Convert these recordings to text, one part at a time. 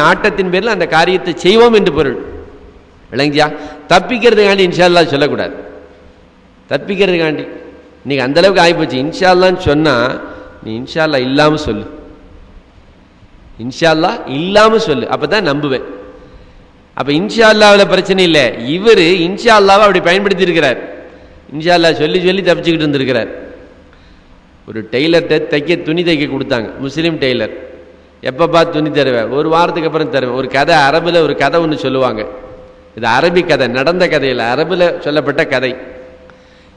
நாட்டத்தின் பேரில் அந்த காரியத்தை செய்வோம் என்று பொருள். விளங்கியா? தப்பிக்கிறதுக்காண்டி இன்ஷா அல்லாஹ் சொல்லக்கூடாது. தப்பிக்கிறதுக்காண்டி இன்னைக்கு அந்த அளவுக்கு ஆகிப்போச்சு. இன்ஷா அல்லான்னு சொன்னா நீ இன்ஷா அல்லாஹ் இல்லாம சொல்லு, இன்ஷா அல்லாஹ் இல்லாம சொல்லு, அப்பதான் நம்புவேன். அப்ப இன்ஷா அல்லாஹ்ல பிரச்சனை இல்லை. இவர் இன்ஷா அல்லாஹ்வை அப்படி பயன்படுத்தி இருக்கிறார். இன்ஷா அல்லாஹ் சொல்லி சொல்லி தப்பிச்சுக்கிட்டு இருந்திருக்கிறார். ஒரு டெய்லர்கிட்ட துணி தைக்க கொடுத்தாங்க, முஸ்லீம் டெய்லர். எப்போ பார்த்து துணி தருவேன்? ஒரு வாரத்துக்கு அப்புறம் தருவேன். ஒரு கதை, அரபில் ஒரு கதை ஒன்று சொல்லுவாங்க. இது அரபி கதை, நடந்த கதையில் அரபில் சொல்லப்பட்ட கதை.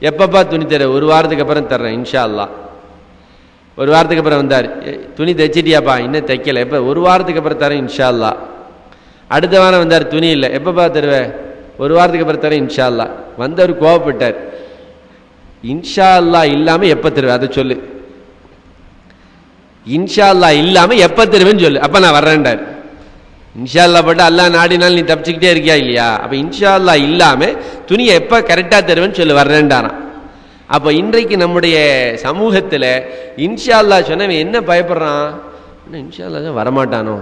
எப்போ பார்த்து துணி தருவேன்? ஒரு வாரத்துக்கு அப்புறம் தர்றேன் இன்ஷா அல்லாஹ். ஒரு வாரத்துக்கு அப்புறம் வந்தார், துணி தைச்சிட்டியாப்பா? இன்னும் தைக்கலை. எப்போ? ஒரு வாரத்துக்கு அப்புறம் தரேன் இன்ஷா அல்லாஹ். அடுத்த வாரம் வந்தார், துணி இல்லை. எப்போ பார்த்து தருவேன்? ஒரு வாரத்துக்கு அப்புறம் தரேன் இன்ஷா அல்லாஹ். வந்தவர் கோவப்பட்டார். இன்ஷா அல்லாஹ் இல்லாமல் எப்போ தருவேன் அதை சொல்லு, இன்ஷா அல்லாஹ் இல்லாமல் எப்போ தருவேன்னு சொல்லு, அப்போ நான் வர்றேன்டார். இன்ஷா அல்லாஹ் போட்டு அல்லாஹ் நாடினால் நீ தப்பிச்சுக்கிட்டே இருக்கியா இல்லையா? அப்போ இன்ஷா அல்லாஹ் இல்லாமல் துணியை எப்போ கரெக்டாக தருவேன்னு சொல்லு, வர்றேன்டாரான். அப்போ இன்றைக்கு நம்முடைய சமூகத்தில் இன்ஷா அல்லாஹ் சொன்னவன் என்ன பயப்படுறான்? இன்ஷா அல்லாஹ் வரமாட்டானோ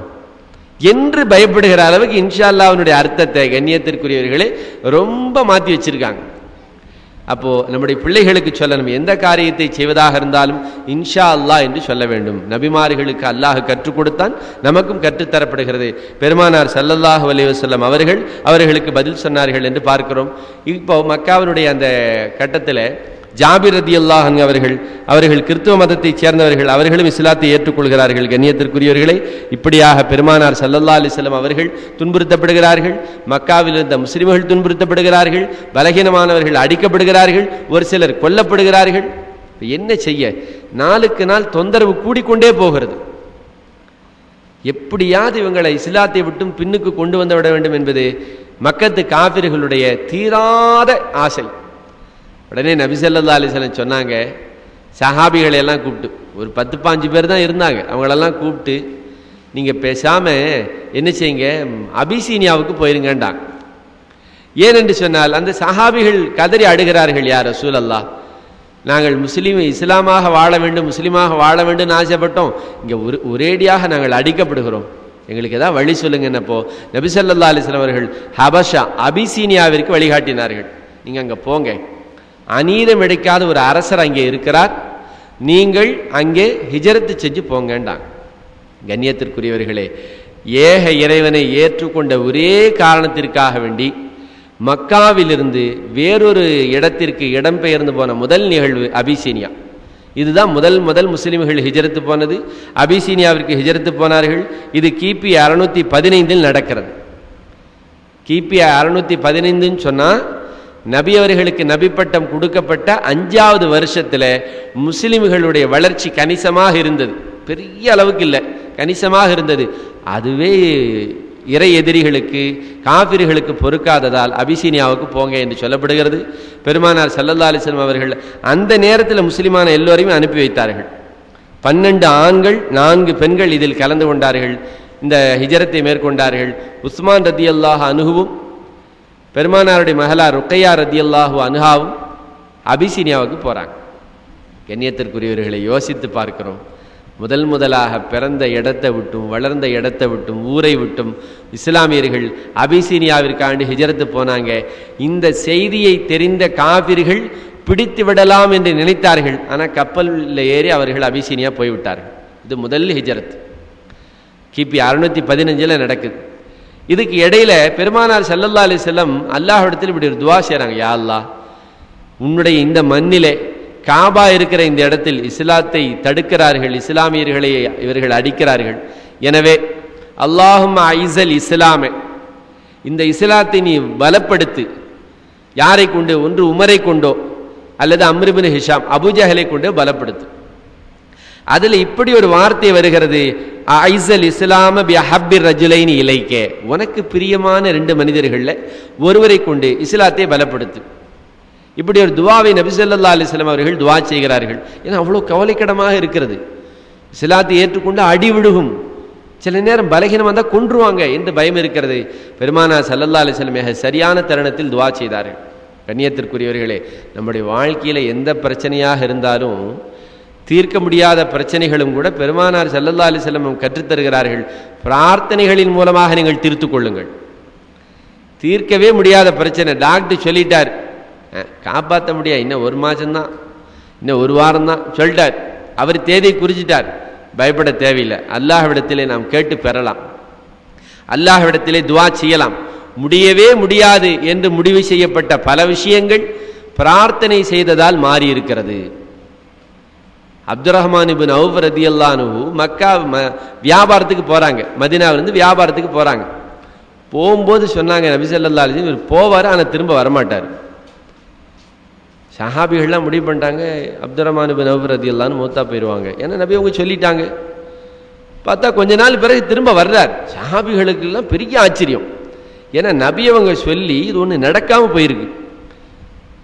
என்று பயப்படுகிற அளவுக்கு இன்ஷா அல்லாஹ் அவனுடைய அர்த்தத்தை கண்ணியத்திற்குரியவர்களே ரொம்ப மாற்றி வச்சிருக்காங்க. அப்போ நம்முடைய பிள்ளைகளுக்கு சொல்லணும், எந்த காரியத்தை செய்வதாக இருந்தாலும் இன்ஷா அல்லாஹ் என்று சொல்ல வேண்டும். நபிமார்களுக்கு அல்லாஹ் கற்றுக் கொடுத்தான், நமக்கும் கற்றுத்தரப்படுகிறது. பெருமானார் ஸல்லல்லாஹு அலைஹி வஸல்லம் அவர்களுக்கு பதில் சொன்னார்கள் என்று பார்க்கிறோம். இப்போ மக்காவினுடைய அந்த கட்டத்தில் ஜாபிர் ரலியல்லாஹு அன்ஹு அவர்கள் கிறிஸ்துவ மதத்தைச் சேர்ந்தவர்கள், அவர்களும் இஸ்லாத்தை ஏற்றுக்கொள்கிறார்கள். கண்ணியத்திற்குரியவர்களை இப்படியாக பெருமானார் ஸல்லல்லாஹு அலைஹி வஸல்லம் அவர்கள் துன்புறுத்தப்படுகிறார்கள், மக்காவில் இருந்த முஸ்லிம்கள் துன்புறுத்தப்படுகிறார்கள், பலகீனமானவர்கள் அடிக்கப்படுகிறார்கள், ஒரு சிலர் கொல்லப்படுகிறார்கள். என்ன செய்ய? நாளுக்கு நாள் தொந்தரவு கூடிக்கொண்டே போகிறது. எப்படியாவது இவங்களை இஸ்லாத்தை விட்டும் பின்னுக்கு கொண்டு வந்து விட வேண்டும் என்பது மக்கத்து காபிர்களுடைய தீராத ஆசை. உடனே நபி ஸல்லல்லாஹு அலைஹி வஸல்லம் சொன்னாங்க, சஹாபிகளை எல்லாம் கூப்பிட்டு, ஒரு 10-15 பேர் தான் இருந்தாங்க, அவங்களெல்லாம் கூப்பிட்டு நீங்கள் பேசாமல் என்ன செய்யுங்க, அபிசீனியாவுக்கு போயிருங்கண்டாங்க. ஏனென்று சொன்னால் அந்த சஹாபிகள் கதறி அழுகிறார்கள், யார் ரசூலல்லாஹ், நாங்கள் இஸ்லாமாக வாழ வேண்டும், முஸ்லீமாக வாழ வேண்டும் ஆசைப்பட்டோம், இங்கே ஒரேடியாக நாங்கள் அடிக்கப்படுகிறோம், எங்களுக்கு ஏதாவது வழி சொல்லுங்கன்னப்போ நபி ஸல்லல்லாஹு அலைஹி வஸல்லம் அவர்கள் ஹபஷா அபிசீனியாவிற்கு வழிகாட்டினார்கள். நீங்கள் அங்கே போங்க, அநீதம் இழைக்காத ஒரு அரசர் அங்கே இருக்கிறார், நீங்கள் அங்கே ஹிஜரத்து செஞ்சு போங்கண்டாங்க. கண்ணியத்திற்குரியவர்களே, ஏக இறைவனை ஏற்றுக்கொண்ட ஒரே காரணத்திற்காக வேண்டி மக்காவிலிருந்து வேறொரு இடத்திற்கு இடம்பெயர்ந்து போன முதல் நிகழ்வு அபிசீனியா. இதுதான் முதல் முஸ்லிம்கள் ஹிஜரத்து போனது, அபிசீனியாவிற்கு ஹிஜரத்து போனார்கள். இது கிபி 615 நடக்கிறது. கிபி 615 சொன்னால் நபி அவர்களுக்கு நபி பட்டம் கொடுக்கப்பட்ட 5வது வருஷத்தில் முஸ்லிம்களுடைய வளர்ச்சி கணிசமாக இருந்தது, பெரிய அளவுக்கு இல்லை, கணிசமாக இருந்தது. அதுவே இறை எதிரிகளுக்கு காபிர்களுக்கு பொறுக்காததால் அபிசீனியாவுக்கு போங்க என்று சொல்லப்படுகிறது. பெருமானார் ஸல்லல்லாஹு அலைஹி வஸல்லம் அவர்கள் அந்த நேரத்தில் முஸ்லிமான எல்லோரையும் அனுப்பி வைத்தார்கள். 12 ஆண்கள் 4 பெண்கள் இதில் கலந்து கொண்டார்கள், இந்த ஹிஜரத்தை மேற்கொண்டார்கள். உஸ்மான் ரலியல்லாஹு அன்ஹுவும் பெருமானாருடைய மகளா ருக்கையா ரலியல்லாஹு அன்ஹாவும் அபிசீனியாவுக்கு போகிறாங்க. கண்ணியத்திற்குரியவர்களை யோசித்து பார்க்கிறோம். முதலாக பிறந்த இடத்தை விட்டும் வளர்ந்த இடத்தை விட்டும் ஊரை விட்டும் இஸ்லாமியர்கள் அபிசீனியாவிற்காண்டு ஹிஜரத்து போனாங்க. இந்த செய்தியை தெரிந்த காபிர்கள் பிடித்து விடலாம் என்று நினைத்தார்கள். ஆனால் கப்பலில் ஏறி அவர்கள் அபிசீனியா போய்விட்டார்கள். இது முதல் ஹிஜரத் கிபி 615 நடக்குது. இதுக்கு இடையில பெருமானார் ஸல்லல்லாஹு அலைஹி வஸல்லம் அல்லாஹ்விடத்தில் இப்படி ஒரு துஆ செய்றாங்க, யா அல்லாஹ், உன்னுடைய இந்த மண்ணிலே காபா இருக்கிற இந்த இடத்தில் இஸ்லாத்தை தடுக்கிறார்கள், இஸ்லாமியர்களை இவர்கள் அடிக்கிறார்கள். எனவே அல்லாஹும்ம ஐஸல் இஸ்லாமே, இந்த இஸ்லாத்தை நீ பலப்படுத்து. யாரை கொண்டு? ஒன்று உமரை கொண்டோ அல்லது அம்ர் இப்னு ஹிஷாம் அபூஜஹலை கொண்டு பலப்படுத்து. அதில் இப்படி ஒரு வார்த்தை வருகிறது, ஐஸல் இஸ்லாம பி அஹப்பி ரஜுலைனி இலைக்கே, உனக்கு பிரியமான 2 மனிதர்களில் ஒருவரை கொண்டு இஸ்லாத்தை பலப்படுத்து. இப்படி ஒரு துவாவை நபி ஸல்லல்லாஹு அலைஹி வஸல்லம் அவர்கள் துவா செய்கிறார்கள். ஏன்னா அவ்வளோ கவலைக்கிடமாக இருக்கிறது. இஸ்லாத்தை ஏற்றுக்கொண்டு அடி விழுகும், சில நேரம் பலகீனம் வந்தால் கொன்றுவாங்க என்று பயம் இருக்கிறது. பெருமானார் ஸல்லல்லாஹு அலைஹி வஸல்லம் சரியான தருணத்தில் துவா செய்தார்கள். கண்ணியத்திற்குரியவர்களே, நம்முடைய வாழ்க்கையில் எந்த பிரச்சனையாக இருந்தாலும் தீர்க்க முடியாத பிரச்சனைகளும் கூட பெருமானார் ஸல்லல்லாஹு அலைஹி வஸல்லம் கற்றுத்தருகிறார்கள். பிரார்த்தனைகளின் மூலமாக நீங்கள் தீர்த்து கொள்ளுங்கள். தீர்க்கவே முடியாத பிரச்சனை, டாக்டர் சொல்லிட்டார், காப்பாற்ற முடியாது, இன்னும் 1 மாதம்தான், இன்னும் 1 வாரம் தான் சொல்லிட்டார், அவர் தேதியை குறிச்சிட்டார். பயப்பட தேவையில்லை. அல்லாஹ்விடத்திலே நாம் கேட்டு பெறலாம், அல்லாஹ்விடத்திலே துஆ செய்யலாம். முடியவே முடியாது என்று முடிவு செய்யப்பட்ட பல விஷயங்கள் பிரார்த்தனை செய்ததால் மாறி இருக்கிறது. அப்துர்ரஹ்மான் இப்னு அவுஃப் ரலியல்லாஹு அன்ஹு மக்கா வியாபாரத்துக்கு போறாங்க, மதீனாவிலிருந்து வியாபாரத்துக்கு போறாங்க. போகும்போது சொன்னாங்க நபி ஸல்லல்லாஹு அலைஹி வஸல்லம் போவார், ஆனால் திரும்ப வரமாட்டார். சஹாபிகள்லாம் முடிவு பண்ணிட்டாங்க அப்துர்ரஹ்மான் இப்னு அவுஃப் ரலியல்லாஹு அன்ஹு மௌத்தா போயிடுவாங்க. ஏன்னா நபி அவங்க சொல்லிட்டாங்க. பார்த்தா கொஞ்ச நாள் பிறகு திரும்ப வர்றார். சஹாபிகளுக்கெல்லாம் பெரிய ஆச்சரியம். ஏன்னா நபி அவங்க சொல்லி இது ஒன்று நடக்காமல் போயிருக்கு.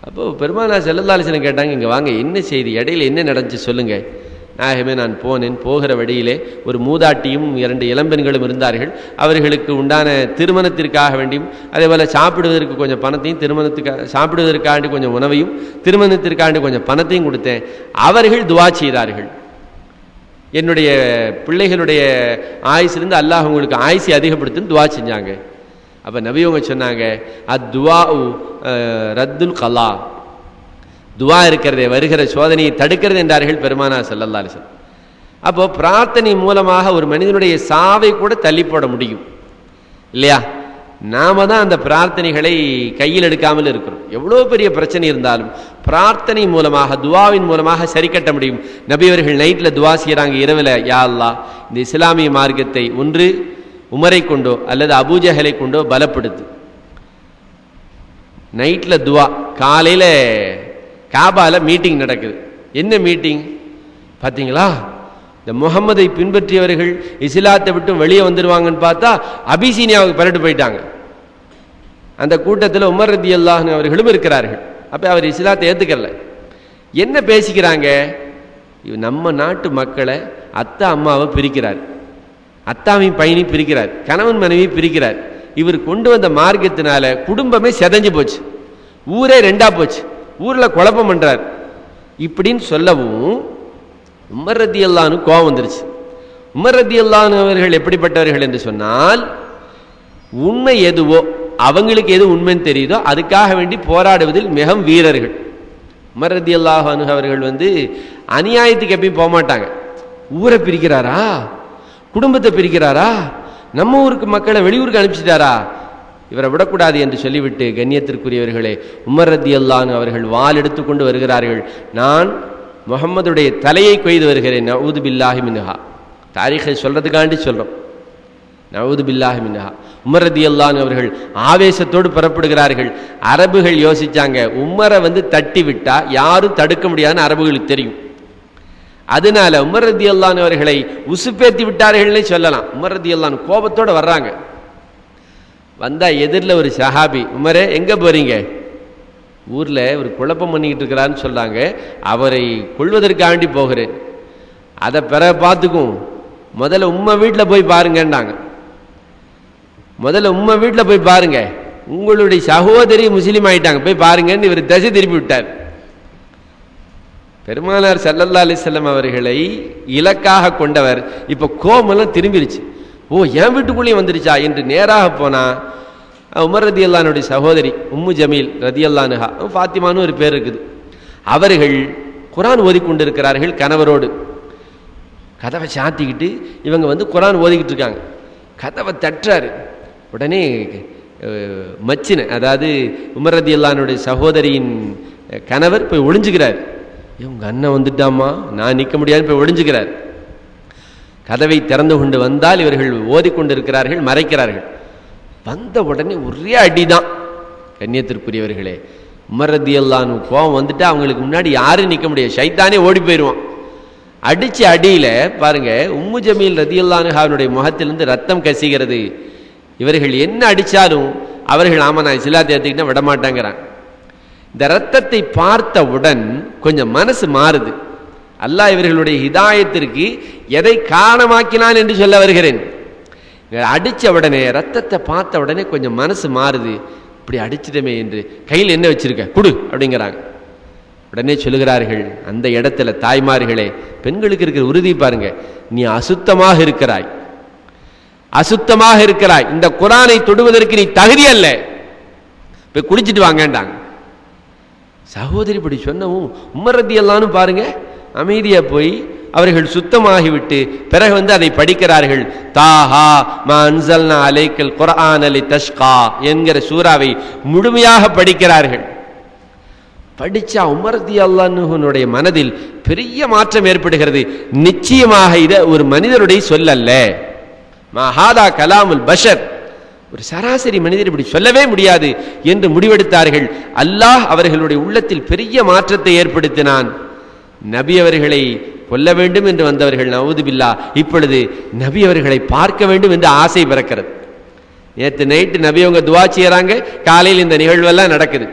அப்போ பெருமானார் ஸல்லல்லாஹு அலைஹி வஸல்லம் கேட்டாங்க, இங்கே வாங்க, என்ன செய்தி, இடையில என்ன நடந்துச்சு சொல்லுங்க. நாயகமே, நான் போனேன், போகிற வழியிலே ஒரு மூதாட்டியும் 2 இளம்பெண்களும் இருந்தார்கள். அவர்களுக்கு உண்டான திருமணத்திற்காக வேண்டியும் அதே போல் சாப்பிடுவதற்கு கொஞ்சம் பணத்தையும், திருமணத்துக்காக சாப்பிடுவதற்காண்டி கொஞ்சம் உணவையும், திருமணத்திற்காண்டி கொஞ்சம் பணத்தையும் கொடுத்தேன். அவர்கள் துஆ செய்தார்கள், என்னுடைய பிள்ளைகளுடைய ஆயுசிலிருந்து அல்லாஹ் உங்களுக்கு ஆயுசை அதிகப்படுத்துன்னு துஆ செஞ்சாங்க. அப்போ நபியவங்க சொன்னாங்க, அத்துவா ரத்துல் கலா, துவா இருக்கிறதே வருகிற சோதனையை தடுக்கிறது என்றார்கள் பெருமானார் ஸல்லல்லாஹு அலைஹி வஸல்லம். அப்போ பிரார்த்தனை மூலமாக ஒரு மனிதனுடைய சாவை கூட தள்ளி போட முடியும் இல்லையா? நாம தான் அந்த பிரார்த்தனைகளை கையில் எடுக்காமல் இருக்கிறோம். எவ்வளோ பெரிய பிரச்சனை இருந்தாலும் பிரார்த்தனை மூலமாக, துவாவின் மூலமாக சரி கட்ட முடியும். நபி அவர்கள் நைட்டில் துவா செய்கிறாங்க, இரவில், யா அல்லாஹ் இந்த இஸ்லாமிய மார்க்கத்தை ஒன்று உமரை கொண்டோ அல்லது அபூஜஹலை கொண்டோ பலப்படுத்து. நைட்டில் துவா. காலையில் காபால மீட்டிங் நடக்குது. என்ன மீட்டிங் பார்த்தீங்களா? இந்த முகம்மதை பின்பற்றியவர்கள் இஸ்லாத்தை விட்டு வெளியே வந்துடுவாங்கன்னு பார்த்தா அபிசீனியாவுக்கு பரட்டு போயிட்டாங்க. அந்த கூட்டத்தில் உமர் ரலியல்லாஹு அன்ஹு அவர்களும் இருக்கிறார்கள். அப்போ அவர் இஸ்லாத்தை ஏற்றுக்கல. என்ன பேசிக்கிறாங்க? நம்ம நாட்டு மக்களை அத்தா அம்மாவை பிரிக்கிறார், அத்தாவையும் பையனையும் பிரிக்கிறார், கணவன் மனைவி பிரிக்கிறார். இவர் கொண்டு வந்த மார்க்கத்தினால குடும்பமே செதஞ்சு போச்சு, ஊரே 2ஆ போச்சு, ஊரில் குழப்பம் பண்றார். இப்படின்னு சொல்லவும் உமர் ரலியல்லாஹு அன்ஹு கோபம் வந்துருச்சு. உமர் ரலியல்லாஹு அன்ஹு அவர்கள் எப்படிப்பட்டவர்கள் என்று சொன்னால், உண்மை எதுவோ, அவங்களுக்கு எது உண்மைன்னு தெரியுதோ அதுக்காக வேண்டி போராடுவதில் மிகவும் வீரர்கள். உமர் ரலியல்லாஹு அன்ஹு அவர்கள் அநியாயத்துக்கு எப்பயும் போக மாட்டாங்க. ஊரை பிரிக்கிறாரா, குடும்பத்தை பிரிக்கிறாரா, நம்ம ஊருக்கு மக்களை வெளியூருக்கு அனுப்பிச்சிட்டாரா, இவரை விடக்கூடாது என்று சொல்லிவிட்டு, கண்ணியத்திற்குரியவர்களே, உமர் ரலியல்லாஹு அன்ஹு அவர்கள் வாள் எடுத்துக்கொண்டு வருகிறார்கள். நான் முஹம்மதுடைய தலையை கொய்து வருகிறேன், நஊது பில்லாஹி மின்ஹா. தாரீഖை சொல்றதுக்காண்டி சொல்றோம், நஊது பில்லாஹி மின்ஹா. உமர் ரலியல்லாஹு அன்ஹு அவர்கள் ஆவேசத்தோடு புறப்படுகிறார்கள். அரபுகள் யோசிச்சாங்க, உமரை தட்டி விட்டா யாரும் தடுக்க முடியாதுன்னு அரபுகளுக்கு தெரியும். அதனால உமர் ரலியல்லாஹு அன்ஹு அவர்களை உசுப்பேத்தி விட்டார்கள்னே சொல்லலாம். உமர் ரலியல்லாஹு அன்ஹு கோபத்தோடு வர்றாங்க. வந்தா எதிரில் ஒரு சஹாபி, உமரே எங்க போறீங்க? ஊர்ல ஒரு குழப்பம் பண்ணிக்கிட்டு இருக்கிறான்னு சொன்னாங்க, அவரை கொள்வதற்காண்டி போகிறேன். அதை பிற பார்த்துக்கும், முதல்ல உம்மை வீட்டில் போய் பாருங்கன்னாங்க. முதல்ல உம்மை வீட்டில் போய் பாருங்க, உங்களுடைய சகோதரி முஸ்லீம் ஆயிட்டாங்க, போய் பாருங்கன்னு இவர் திசை திருப்பி விட்டார். பெருமானார் ஸல்லல்லாஹு அலைஹி வஸல்லம் அவர்களை இலக்காக கொண்டவர் இப்ப கோமெல்லாம் திரும்பிருச்சு. ஓ, என் வீட்டுக்குள்ளேயும் வந்துருச்சா என்று நேராக போனா உமர் ரலியல்லாஹு அன்ஹுடைய சகோதரி உம்மு ஜமீல் ரலியல்லாஹு அன்ஹா, ஃபாத்திமான்னு ஒரு பேர் இருக்குது, அவர்கள் குர்ஆன் ஓதிக்கொண்டிருக்கிறார்கள் கணவரோடு. கதவை சாத்திக்கிட்டு இவங்க குர்ஆன் ஓதிக்கிட்டு இருக்காங்க. கதவை தட்டுறாரு. உடனே மச்சின, அதாவது உமர் ரலியல்லாஹு அன்ஹுடைய சகோதரியின் கணவர் போய் ஒளிஞ்சுக்கிறார். இவங்க அண்ணன் வந்துட்டாமா, நான் நிற்க முடியாது, போய் ஒளிஞ்சுக்கிறார். கதவை திறந்து கொண்டு வந்தால் இவர்கள் ஓதிக்கொண்டிருக்கிறார்கள், மறைக்கிறார்கள். வந்த உடனே ஒரே அடிதான். கண்ணியத்திற்குரியவர்களே, உமர் ரலியல்லாஹு அன்ஹு கோபம் வந்துட்டா அவங்களுக்கு முன்னாடி யாரும் நிற்க முடியாது, ஷைத்தானே ஓடி போயிடுவான். அடிச்ச அடியில பாருங்க, உம்மு ஜமீல் ரலியல்லாஹு அன்ஹாவுடைய முகத்திலிருந்து ரத்தம் கசிகிறது. இவர்கள் என்ன அடிச்சாலும் அவர்கள் ஆமா நான் இஸ்லாத்தை ஏற்றுக்கிட்டா விடமாட்டாங்கிறான். இந்த ரத்தத்தை பார்த்தவுடன் கொஞ்சம் மனசு மாறுது. அல்லாஹ் இவர்களுடைய ஹிதாயத்திற்கு எதை காரணமாக்கினான் என்று சொல்ல வருகிறேன். அடித்த உடனே, ரத்தத்தை பார்த்த உடனே கொஞ்சம் மனசு மாறுது. இப்படி அடிச்சிட்டமே என்று கையில் என்ன வச்சிருக்க குடு அப்படிங்கிறாங்க. உடனே சொல்லுகிறார்கள் அந்த இடத்துல தாய்மார்களே, பெண்களுக்கு இருக்கிற உறுதி பாருங்க, நீ அசுத்தமாக இருக்கிறாய், அசுத்தமாக இருக்கிறாய், இந்த குர்ஆனை தொடுவதற்கு நீ தகுதி அல்ல, போய் குளிச்சுட்டு வாங்கண்டாங்க. சகோதரி இப்படி சொன்னவும் உமர் ரலியல்லாஹு அன்ஹு பாருங்க அமைதியா போய் அவர்கள் சுத்தமாகிவிட்டு பிறகு அதை படிக்கிறார்கள். தாஹா மா அன்ஸல்னா அலைக்கல் குர்ஆன லிதஷ்கா என்கிற சூறாவை முழுமையாக படிக்கிறார்கள். படிச்சா உமர் ரலியல்லாஹு அன்ஹுனுடைய மனதில் பெரிய மாற்றம் ஏற்படுகிறது. நிச்சயமாக இது ஒரு மனிதருடைய சொல்லல்ல, மா ஹாதா கலாமுல் பஷர், ஒரு சராசரி மனிதர் இப்படி சொல்லவே முடியாது என்று முடிவெடுத்தார்கள். அல்லாஹ் அவர்களுடைய உள்ளத்தில் பெரிய மாற்றத்தை ஏற்படுத்தினான். நபி அவர்களை கொல்ல வேண்டும் என்று வந்தவர்கள் நவுது பில்லா இப்பொழுது நபி அவர்களை பார்க்க வேண்டும் என்று ஆசை பிறக்கிறது. நேற்று நைட்டு நபி அவங்க துவா செய்யறாங்க, காலையில் இந்த நிகழ்வெல்லாம் நடக்குது.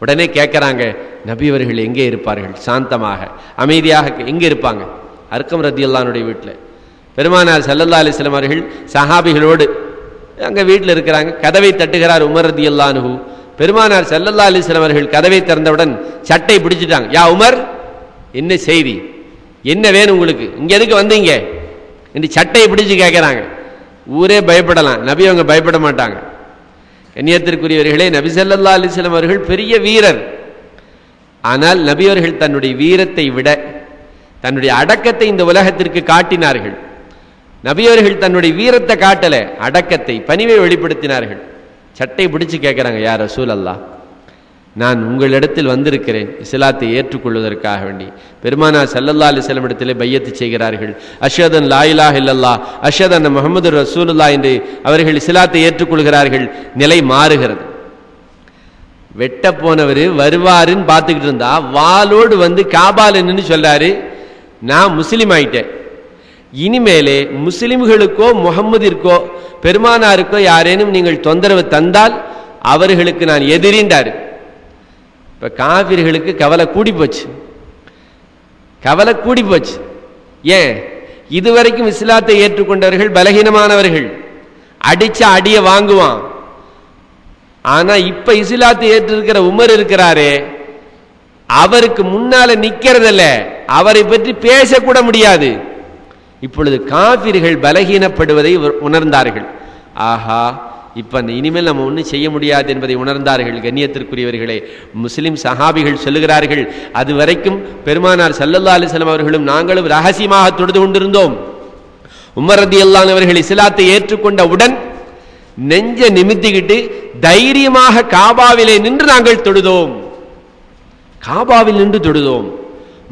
உடனே கேட்கறாங்க, நபி அவர்கள் எங்கே இருப்பார்கள்? சாந்தமாக அமைதியாக எங்கே இருப்பாங்க? அர்க்கம் ரலியல்லாஹு அன்ஹுடைய வீட்டில். பெருமானார் ஸல்லல்லாஹு அலைஹி வஸல்லம் அவர்கள் சஹாபிகளோடு அங்கே வீட்டில் இருக்கிறாங்க. கதவை தட்டுகிறார் உமர் ரலியல்லாஹு அன்ஹு. பெருமானார் ஸல்லல்லாஹு அலைஹி வஸல்லம் அவர்கள் கதவை திறந்தவுடன் சட்டை பிடிச்சிட்டாங்க. யா உமர், என்ன செய்தி, என்ன வேணும் உங்களுக்கு, இங்க எதுக்கு வந்தீங்க என்று சட்டையை பிடிச்சு கேட்கிறாங்க. ஊரே பயப்படலாம், நபி அவங்க பயப்பட மாட்டாங்க. கண்ணியத்திற்குரியவர்களே, நபி ஸல்லல்லாஹு அலைஹி வஸல்லம் அவர்கள் பெரிய வீரர். ஆனால் நபி அவர்கள் தன்னுடைய வீரத்தை விட தன்னுடைய அடக்கத்தை இந்த உலகத்திற்கு காட்டினார்கள். நபி அவர்கள் தன்னுடைய வீரத்தை காட்டல, அடக்கத்தை பணிவை வெளிப்படுத்தினார்கள். சட்டை பிடிச்சு கேட்கிறாங்க, யா ரசூலல்லாஹ், நான் உங்களிடத்தில் வந்திருக்கிறேன் இஸ்லாத்தை ஏற்றுக்கொள்வதற்காக வேண்டி. பெருமானார் ஸல்லல்லாஹு அலைஹி வஸல்லம் இடத்திலே பையத்து செய்கிறார்கள். அஷ்ஹது அன் லா இலாஹ இல்லல்லாஹ் அஷ்ஹது அன்ன முஹம்மதுர் ரசூலுல்லாஹ் என்று அவர்கள் இஸ்லாத்தை ஏற்றுக்கொள்கிறார்கள். நிலை மாறுகிறது. வெட்ட போனவர் வருவாருன்னு பார்த்துக்கிட்டு இருந்தா வாளோடு காபால நின்று சொல்றாரு, நான் முஸ்லீம் ஆயிட்டேன், இனிமேலே முஸ்லிம்களுக்கோ முகம்மதிற்கோ பெருமானாருக்கோ யாரேனும் நீங்கள் தொந்தரவு தந்தால் அவர்களுக்கு நான் எதிரின்றார். இப்ப காபிர்களுக்கு கவலை கூடி போச்சு, கவலை கூடி போச்சு. ஏன்? இதுவரைக்கும் இஸ்லாத்தை ஏற்றுக்கொண்டவர்கள் பலகீனமானவர்கள், அடிச்ச அடிய வாங்குவான். ஆனா இப்ப இஸ்லாத்தை ஏற்றிருக்கிற உமர் இருக்கிறாரே, அவருக்கு முன்னால நிக்கிறதில்ல, அவரை பற்றி பேசக்கூட முடியாது. இப்பொழுது காபிர்கள் பலகீனப்படுவதை உணர்ந்தார்கள். ஆஹா, இப்ப இனிமேல் நம்ம ஒன்றும் செய்ய முடியாது என்பதை உணர்ந்தார்கள். கண்ணியத்திற்குரியவர்களே, முஸ்லிம் சஹாபிகள் சொல்லுகிறார்கள், அது வரைக்கும் பெருமானார் ஸல்லல்லாஹு அலைஹி வஸல்லம் அவர்களும் நாங்களும் ரகசியமாக தொழுது கொண்டிருந்தோம். உமர் ரலியல்லாஹு அன்ஹு அவர்கள் இஸ்லாத்தை ஏற்றுக்கொண்டவுடன் நெஞ்ச நிமித்திக்கிட்டு தைரியமாக காபாவிலே நின்று நாங்கள் தொழுதோம், காபாவில் நின்று தொழுதோம்.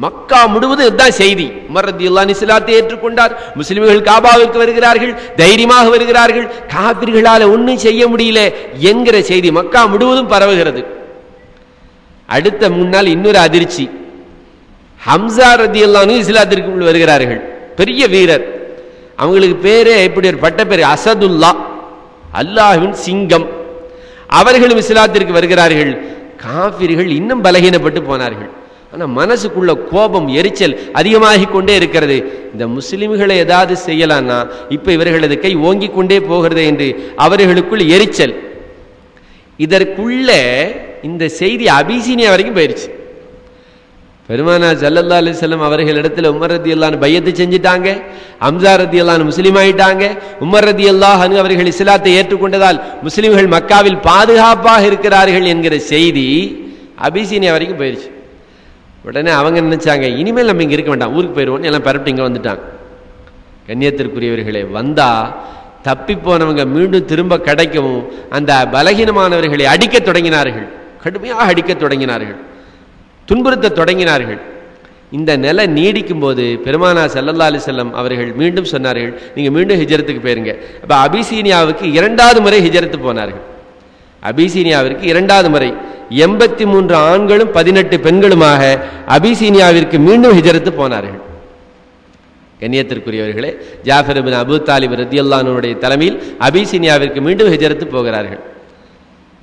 மக்கா முழுவதும் இதுதான் செய்தி. உமர் ரலியல்லாஹு அன்ஹு இஸ்லாத்தை ஏற்றுக்கொண்டார், முஸ்லிம்கள் காபாவிற்கு வருகிறார்கள், தைரியமாக வருகிறார்கள், காபிர்களால ஒன்றும் செய்ய முடியல என்கிற செய்தி மக்கா முழுவதும் பரவுகிறது. அடுத்த முன்னால் இன்னொரு அதிர்ச்சி, ஹம்சா ரலியல்லாஹு அன்ஹு இஸ்லாத்திற்கு வருகிறார்கள். பெரிய வீரர், அவங்களுக்கு பேரே இப்படி ஒரு பட்ட பேர், அசதுல்லா, அல்லாஹ்வின் சிங்கம். அவர்களும் இஸ்லாத்திற்கு வருகிறார்கள். காபிர்கள் இன்னும் பலகீனப்பட்டு போனார்கள். ஆனால் மனசுக்குள்ள கோபம், எரிச்சல் அதிகமாகி கொண்டே இருக்கிறது. இந்த முஸ்லிம்களை ஏதாவது செய்யலான்னா இப்ப இவர்களது கை ஓங்கி கொண்டே போகிறது என்று அவர்களுக்குள் எரிச்சல். இதற்குள்ள இந்த செய்தி அபிசீனியா வரைக்கும் போயிருச்சு. பெருமானார் ஸல்லல்லாஹு அலைஹி வஸல்லம் அவர்களிடத்தில் உமர் ரலியல்லாஹு அன்ஹு பையத்து செஞ்சிட்டாங்க, ஹம்ஸா ரலியல்லாஹு அன்ஹு முஸ்லிம் ஆயிட்டாங்க. உமர் ரலியல்லாஹு அன்ஹு அவர்கள் இஸ்லாத்தை ஏற்றுக்கொண்டதால் முஸ்லிம்கள் மக்காவில் பாதுகாப்பாக இருக்கிறார்கள் என்கிற செய்தி அபிசீனியா வரைக்கும் போயிருச்சு. உடனே அவங்க நினைச்சாங்க, இனிமேல் நம்ம இங்க இருக்க வேண்டாம், ஊருக்கு போயிடுவோம், எல்லாம் பரப்பிட்டு இங்க வந்துட்டாங்க. கண்ணியத்திற்குரியவர்களே, வந்தா தப்பி போனவங்க மீண்டும் திரும்ப கிடைக்கவும் அந்த பலகீனமானவர்களை அடிக்க தொடங்கினார்கள், கடுமையாக அடிக்க தொடங்கினார்கள், துன்புறுத்த தொடங்கினார்கள். இந்த நிலை நீடிக்கும் போது பெருமானார் ஸல்லல்லாஹு அலைஹி வஸல்லம் அவர்கள் மீண்டும் சொன்னார்கள், நீங்க மீண்டும் ஹிஜ்ரத்துக்கு போயிருங்க. அப்ப அபிசீனியாவுக்கு 2வது முறை ஹிஜ்ரத்து போனார்கள். அபிசீனியாவிற்கு 2வது முறை 83 ஆண்களும் 18 பெண்களுமாக அபிசீனியாவிற்கு மீண்டும் ஹிஜ்ரத்து போனார்கள். கண்ணியத்திற்குரியவர்களே, ஜாஃபர் இப்னு அபூ தாலிப் ரலியல்லாஹு அன்ஹுடைய தலைமையில் அபிசீனியாவிற்கு மீண்டும் ஹிஜ்ரத்து போகிறார்கள்.